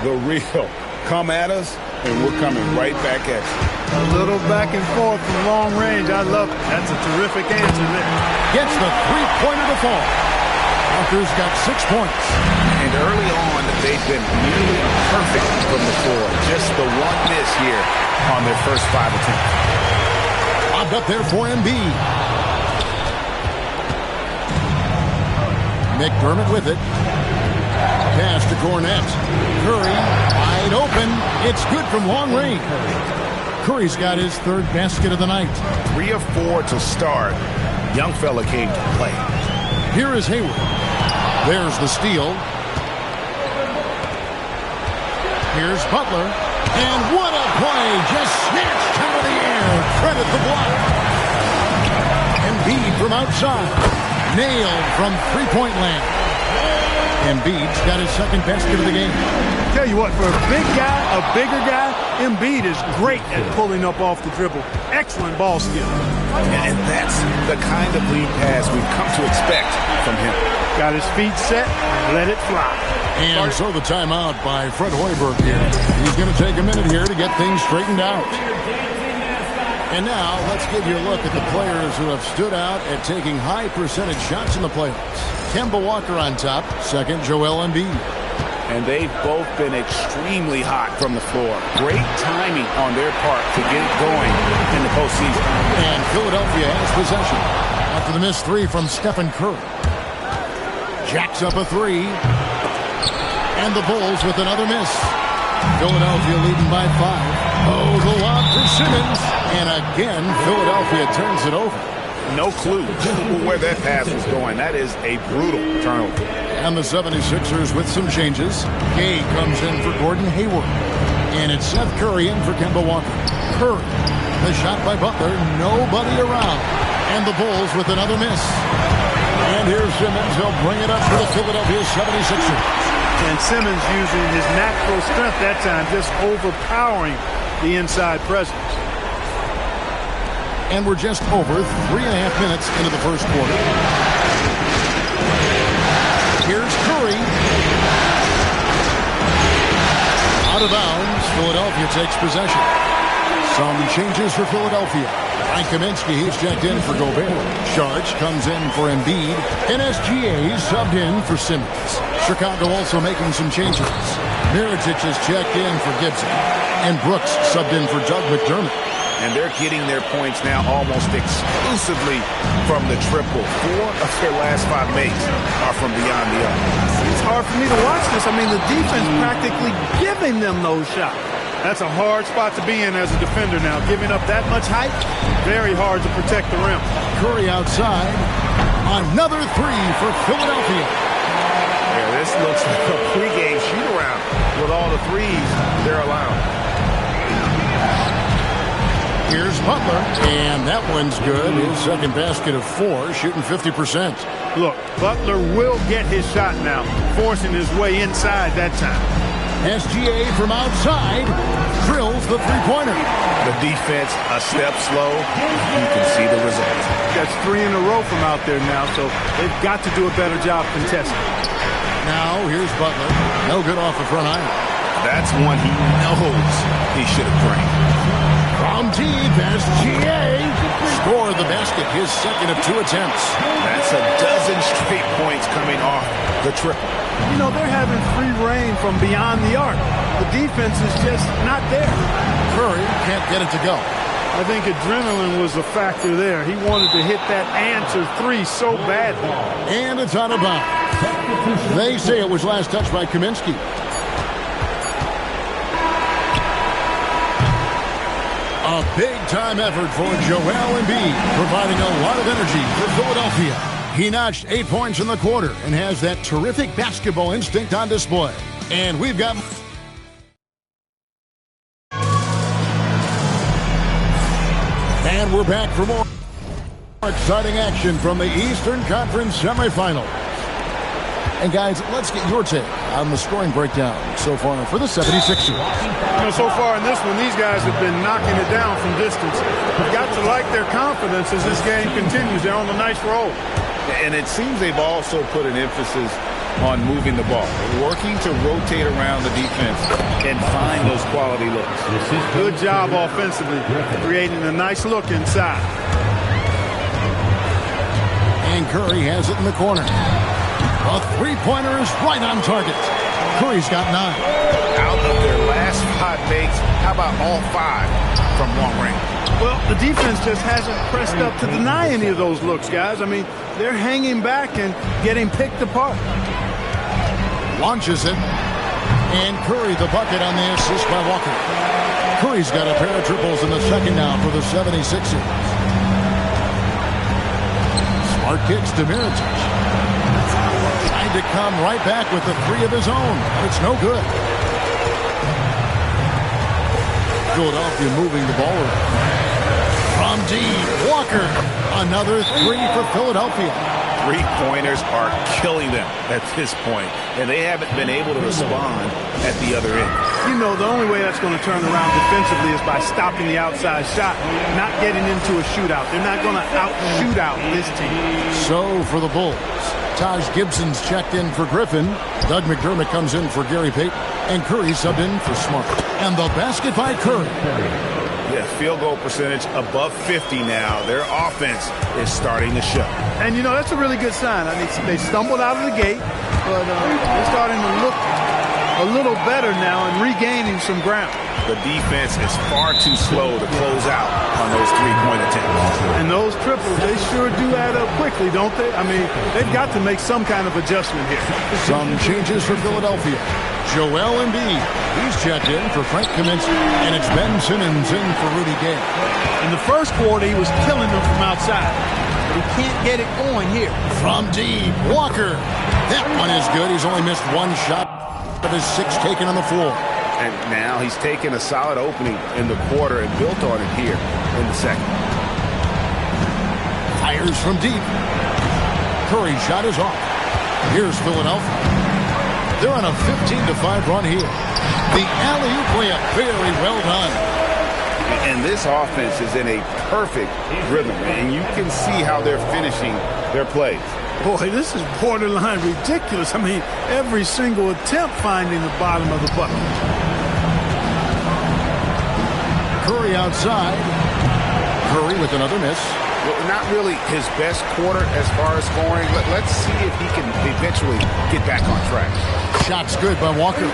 The real. Come at us, and we're coming right back at you. A little back and forth from long range. I love it. That's a terrific answer there. Gets the three-pointer to fall. Walker's got 6 points. And early on, they've been nearly perfect from the floor. Just the one miss here on their first 5 attempts. Lobbed up there for Embiid. McDermott with it. Pass to Cornette. Curry wide open. It's good from long range. Curry's got his 3rd basket of the night. 3 of 4 to start. Young fella came to play. Here is Hayward. There's the steal. Here's Butler. And what a play. Just snatched out of the air. Credit the block. Embiid from outside. Nailed from three-point land. Embiid's got his 2nd basket of the game. Tell you what, for a big guy, a bigger guy, Embiid is great at pulling up off the dribble. Excellent ball skill. And that's the kind of lead pass we've come to expect from him. Got his feet set, let it fly. And so the timeout by Fred Hoiberg here. He's going to take a minute here to get things straightened out. And now let's give you a look at the players who have stood out at taking high percentage shots in the playoffs. Kemba Walker on top, 2nd Joel Embiid. And they've both been extremely hot from the floor. Great timing on their part to get it going in the postseason. And Philadelphia has possession after the missed 3 from Stephen Curry. Jacks up a 3. And the Bulls with another miss. Philadelphia leading by 5. Oh, the lob for Simmons. And again, Philadelphia turns it over. No clue where that pass was going. That is a brutal turnover. And the 76ers with some changes. Gay comes in for Gordon Hayward. And it's Seth Curry in for Kemba Walker. Curry, the shot by Butler, nobody around. And the Bulls with another miss. And here's Simmons. He'll bring it up for the Philadelphia 76ers. And Simmons using his natural strength that time, just overpowering the inside presence. And we're just over 3.5 minutes into the first quarter. Here's Curry. Out of bounds. Philadelphia takes possession. Some changes for Philadelphia. Frank Kaminsky, he's checked in for Gobert. Sharge comes in for Embiid. And SGA subbed in for Simmons. Chicago also making some changes. Mirotic is checked in for Gibson. And Brooks subbed in for Doug McDermott. And they're getting their points now almost exclusively from the triple. 4 of their last 5 makes are from beyond the arc. It's hard for me to watch this. I mean, the defense practically giving them those shots. That's a hard spot to be in as a defender now. Giving up that much height, very hard to protect the rim. Curry outside. Another 3 for Philadelphia. Yeah, this looks like a pregame shoot-around with all the threes they're allowing. Here's Butler, and that one's good. His second basket of 4, shooting 50%. Look, Butler will get his shot now, forcing his way inside that time. SGA from outside drills the three-pointer. The defense a step slow. You can see the result. That's 3 in a row from out there now, so they've got to do a better job contesting. Now here's Butler. No good off the front iron. That's one he knows he should have drained. From deep, SGA scored the basket, his second of 2 attempts. That's a dozen straight points coming off the triple. You know, they're having free reign from beyond the arc. The defense is just not there. Curry can't get it to go. I think adrenaline was a factor there. He wanted to hit that answer 3 so badly. And it's out of bounds. They say it was last touched by Kaminsky. A big-time effort for Joel Embiid, providing a lot of energy for Philadelphia. He notched 8 points in the quarter and has that terrific basketball instinct on display. And we've got... And we're back for more exciting action from the Eastern Conference semifinals. And guys, let's get your take on the scoring breakdown so far for the 76ers. You know, so far in this one, these guys have been knocking it down from distance. You've got to like their confidence as this game continues. They're on a nice roll. And it seems they've also put an emphasis on moving the ball, working to rotate around the defense and find those quality looks. Good job offensively, creating a nice look inside. And Curry has it in the corner. A three-pointer is right on target. Curry's got 9. Out of their last 5 makes, how about all 5 from long range? Well, the defense just hasn't pressed up to deny any of those looks, guys. I mean, they're hanging back and getting picked apart. Launches it. And Curry the bucket on the assist by Walker. Curry's got a pair of triples in the second now for the 76ers. Smart kicks to Mirotic. Trying to come right back with the 3 of his own. It's no good. Philadelphia moving the ball around. From deep, Walker. Another 3 for Philadelphia. 3-pointers are killing them at this point, and they haven't been able to respond at the other end. You know, the only way that's going to turn around defensively is by stopping the outside shot, not getting into a shootout. They're not going to out-shoot out this team. So for the Bulls, Taj Gibson's checked in for Griffin. Doug McDermott comes in for Gary Payton. And Curry subbed in for Smart. And the basket by Curry. Yeah, field goal percentage above 50 now. Their offense is starting to show. And, you know, that's a really good sign. I mean, they stumbled out of the gate, but they're starting to look a little better now and regaining some ground. The defense is far too slow to close out on those 3-point attempts. And those triples, they sure do add up quickly, don't they? I mean, they've got to make some kind of adjustment here. Some changes for Philadelphia. Joel Embiid, he's checked in for Frank Kaminsky, and it's Ben Simmons in for Rudy Gay. In the first quarter, he was killing them from outside, but he can't get it going here. From deep, Walker. That one is good. He's only missed 1 shot of his 6 taken on the floor. And now he's taken a solid opening in the quarter and built on it here in the second. Fires from deep. Curry's shot is off. Here's Philadelphia. They're on a 15-5 run here. The alley-oop layup, very well done. And this offense is in a perfect rhythm, and you can see how they're finishing their plays. Boy, this is borderline ridiculous. I mean, every single attempt finding the bottom of the bucket. Curry outside. Curry with another miss. Well, not really his best quarter as far as scoring, but let's see if he can eventually get back on track. Shot's good by Walker.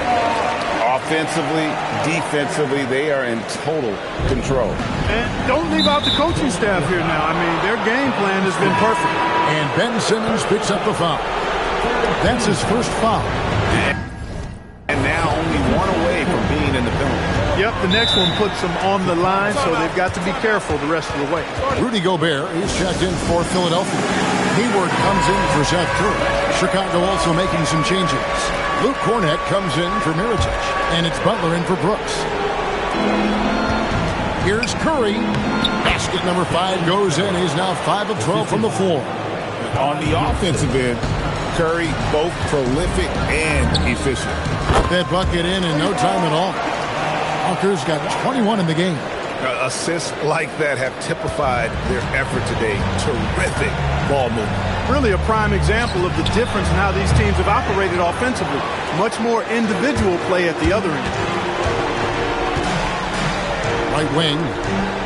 Offensively, defensively, they are in total control. And don't leave out the coaching staff here now. I mean, their game plan has been perfect. And Ben Simmons picks up the foul. That's his first foul. And now only 1 away from being in the penalty. Yep, the next one puts them on the line, so they've got to be careful the rest of the way. Rudy Gobert is checked in for Philadelphia. Hayward comes in for Seth Curry. Chicago also making some changes. Luke Cornett comes in for Mirotic, and it's Butler in for Brooks. Here's Curry. Basket number 5 goes in. He's now 5 of 12 from the floor. On the offensive end, Curry both prolific and efficient. That bucket in no time at all. Walker's got 21 in the game. Assists like that have typified their effort today. Terrific ball movement. Really a prime example of the difference in how these teams have operated offensively. Much more individual play at the other end. Right wing,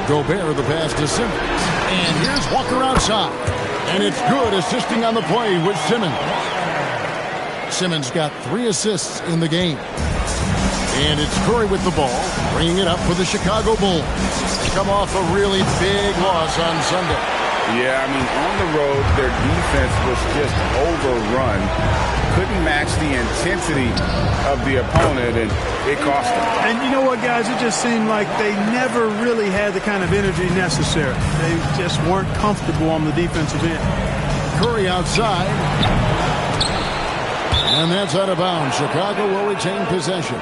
Gobert the pass to Simmons. And here's Walker outside. And it's good, assisting on the play with Simmons. Simmons got 3 assists in the game. And it's Curry with the ball, bringing it up for the Chicago Bulls. They come off a really big loss on Sunday. Yeah, I mean, on the road, their defense was just overrun. Couldn't match the intensity of the opponent, and it cost them. And you know what, guys? It just seemed like they never really had the kind of energy necessary. They just weren't comfortable on the defensive end. Curry outside. And that's out of bounds. Chicago will retain possession.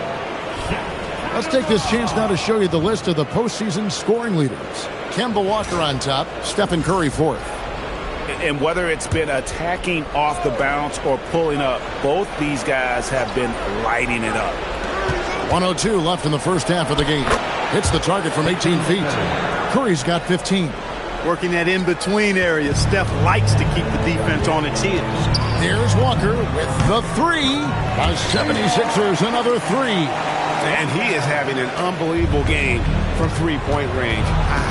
Let's take this chance now to show you the list of the postseason scoring leaders. Kemba Walker on top, Stephen Curry fourth. And whether it's been attacking off the bounce or pulling up, both these guys have been lighting it up. 1:02 left in the first half of the game. Hits the target from 18 feet. Curry's got 15. Working that in-between area, Steph likes to keep the defense on its heels. Here's Walker with the 3. The 76ers another 3. And he is having an unbelievable game from three-point range.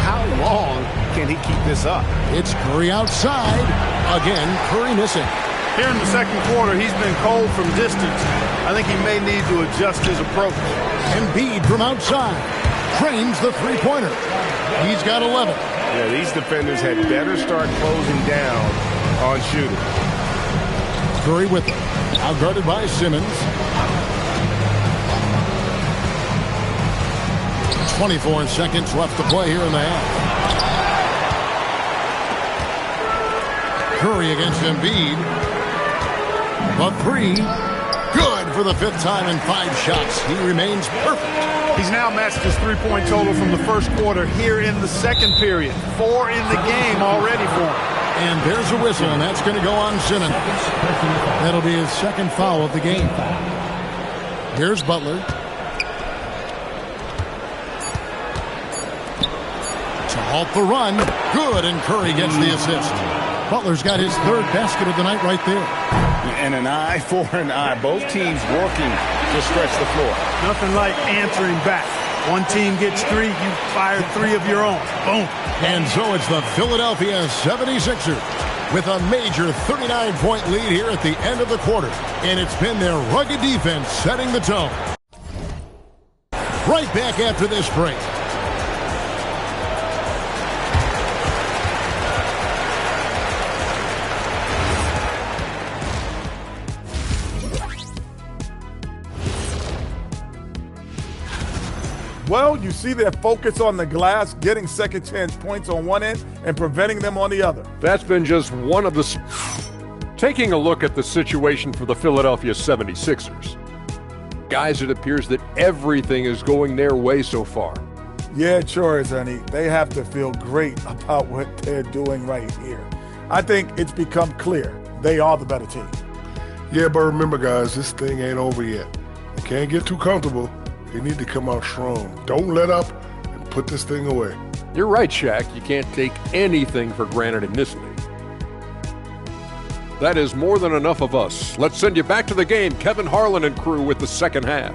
How long can he keep this up? It's Curry outside. Again, Curry missing. Here in the second quarter, he's been cold from distance. I think he may need to adjust his approach. Embiid from outside. Trains the three-pointer. He's got 11. Yeah, these defenders had better start closing down on shooting. Curry with it. Now guarded by Simmons. 24 seconds left to play here in the half. Curry against Embiid. The 3. Good for the 5th time in 5 shots. He remains perfect. He's now matched his three-point total from the first quarter here in the second period. 4 in the game already for him. And there's a whistle, and that's going to go on Simmons. That'll be his second foul of the game. Here's Butler. To halt the run. Good, and Curry gets the assist. Butler's got his 3rd basket of the night right there. And an eye for an eye. Both teams working to stretch the floor. Nothing like answering back. One team gets 3, you fire 3 of your own. Boom. And so it's the Philadelphia 76ers with a major 39-point lead here at the end of the quarter. And it's been their rugged defense setting the tone. Right back after this break. Well, you see their focus on the glass, getting second chance points on one end and preventing them on the other. That's been just one of the... Taking a look at the situation for the Philadelphia 76ers. Guys, it appears that everything is going their way so far. Yeah, it sure is, honey. They have to feel great about what they're doing right here. I think it's become clear they are the better team. Yeah, but remember, guys, this thing ain't over yet. You can't get too comfortable. You need to come out strong. Don't let up and put this thing away. You're right, Shaq. You can't take anything for granted in this league. That is more than enough of us. Let's send you back to the game. Kevin Harlan and crew with the second half.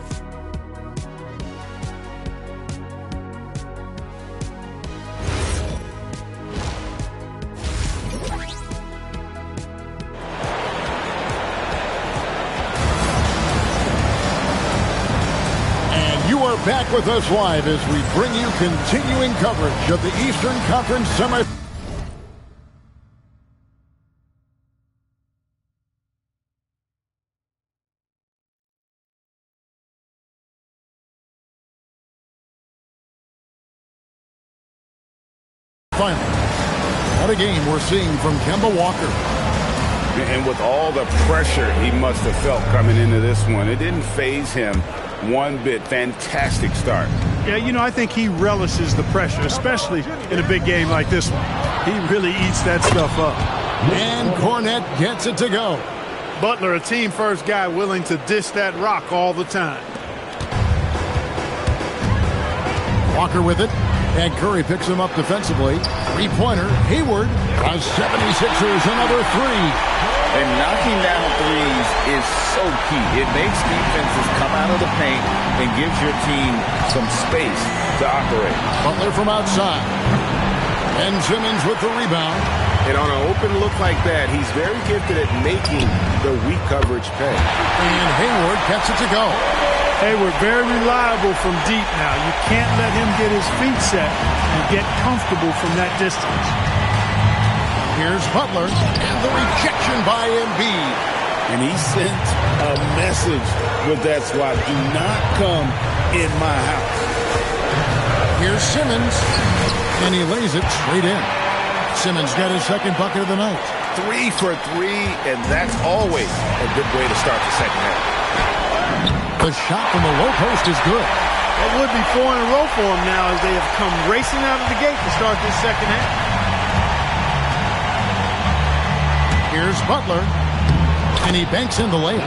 Back with us live as we bring you continuing coverage of the Eastern Conference semifinals. What a game we're seeing from Kemba Walker. And with all the pressure he must have felt coming into this one, it didn't faze him one bit. Fantastic start. Yeah, you know, I think he relishes the pressure, especially in a big game like this one. He really eats that stuff up. And Cornette gets it to go. Butler, a team-first guy willing to dish that rock all the time. Walker with it. And Curry picks him up defensively. Three-pointer. Hayward has 76ers another three. And knocking down threes is so key. It makes defenses come out of the paint and gives your team some space to operate. Butler from outside. And Simmons with the rebound. And on an open look like that, he's very gifted at making the weak coverage pay. And Hayward gets it to go. Hayward very reliable from deep now. You can't let him get his feet set and get comfortable from that distance. Here's Butler, and the rejection by Embiid. And he sent a message with that swat. Do not come in my house. Here's Simmons, and he lays it straight in. Simmons got his second bucket of the night. 3 for 3, and that's always a good way to start the second half. The shot from the low post is good. That would be 4 in a row for him now as they have come racing out of the gate to start this second half. Here's Butler, and he banks in the layup.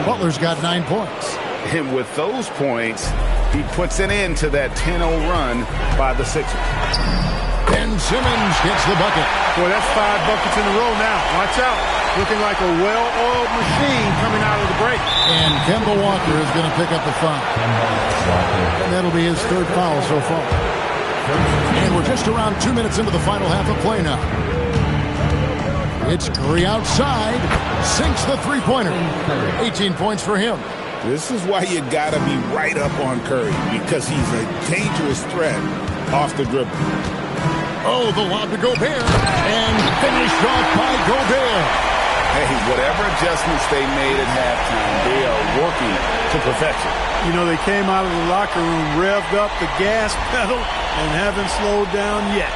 Butler's got 9 points. And with those points, he puts an end to that 10-0 run by the Sixers. Ben Simmons gets the bucket. Boy, that's 5 buckets in a row now. Watch out. Looking like a well-oiled machine coming out of the break. And Kemba Walker is going to pick up the foul. And that'll be his 3rd foul so far. And we're just around 2 minutes into the final half of play now. It's Curry outside. Sinks the three-pointer. 18 points for him. This is why you got to be right up on Curry, because he's a dangerous threat off the dribble. Oh, the lob to Gobert, and finished off by Gobert. Hey, whatever adjustments they made at halftime, they are working to perfection. You know, they came out of the locker room, revved up the gas pedal, and haven't slowed down yet.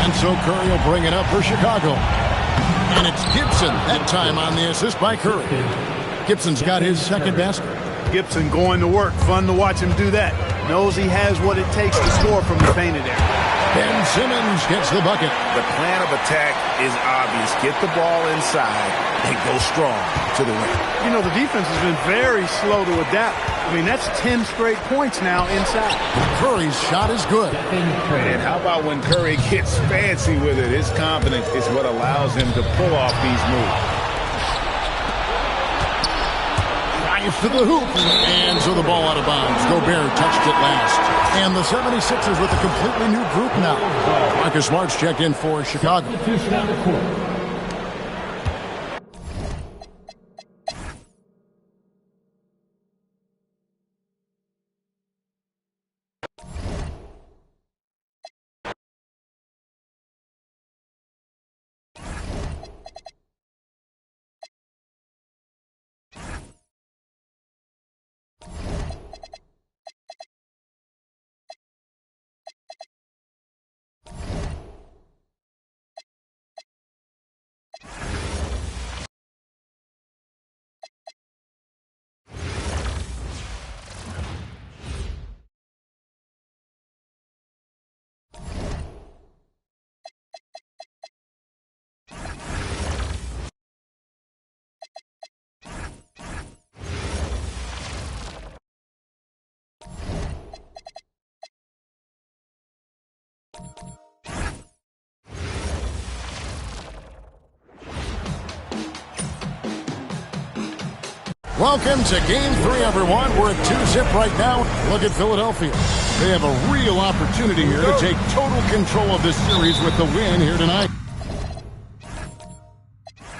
And so Curry will bring it up for Chicago. And it's Gibson, that time on the assist by Curry. Gibson's got his second basket. Gibson going to work. Fun to watch him do that. Knows he has what it takes to score from the painted area. Ben Simmons gets the bucket. The plan of attack is obvious. Get the ball inside and go strong to the rim. You know, the defense has been very slow to adapt. I mean, that's 10 straight points now inside. Curry's shot is good. And how about when Curry gets fancy with it? His confidence is what allows him to pull off these moves. To the hoop, and so the ball out of bounds. Gobert touched it last. And the 76ers with a completely new group now. Marcus Smart's checked in for Chicago. Welcome to Game 3, everyone. We're at 2-zip right now. Look at Philadelphia. They have a real opportunity here to take total control of this series with the win here tonight.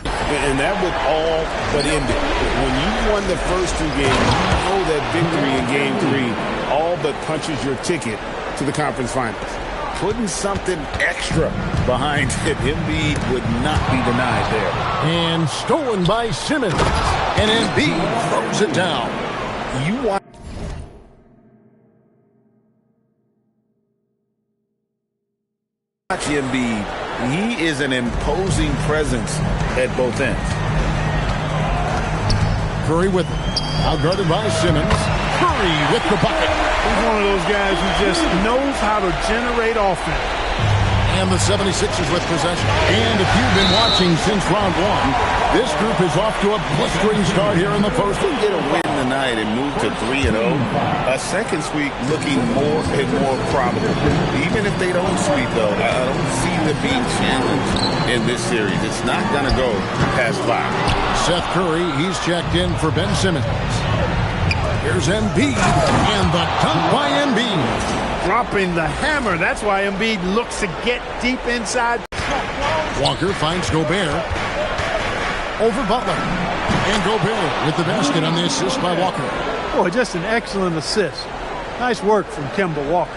And that would all but end it. When you won the first 2 games, you know that victory in Game 3 all but punches your ticket to the conference finals. Putting something extra behind it, Embiid would not be denied there. And stolen by Simmons. And Embiid throws it down. You watch Embiid He is an imposing presence at both ends. Curry with it. Outguarded by Simmons. Curry with the bucket. He's one of those guys who just knows how to generate offense. And the 76ers with possession. And if you've been watching since round one, this group is off to a blistering start here in the first. They get a win tonight and move to 3-0. A second sweep looking more and more probable. Even if they don't sweep, though, I don't see them being challenged in this series. It's not going to go past 5. Seth Curry, he's checked in for Ben Simmons. Here's Embiid, and the dunk by Embiid. Dropping the hammer. That's why Embiid looks to get deep inside. Walker finds Gobert. Over Butler. And Gobert with the basket on the assist by Walker. Boy, just an excellent assist. Nice work from Kemba Walker.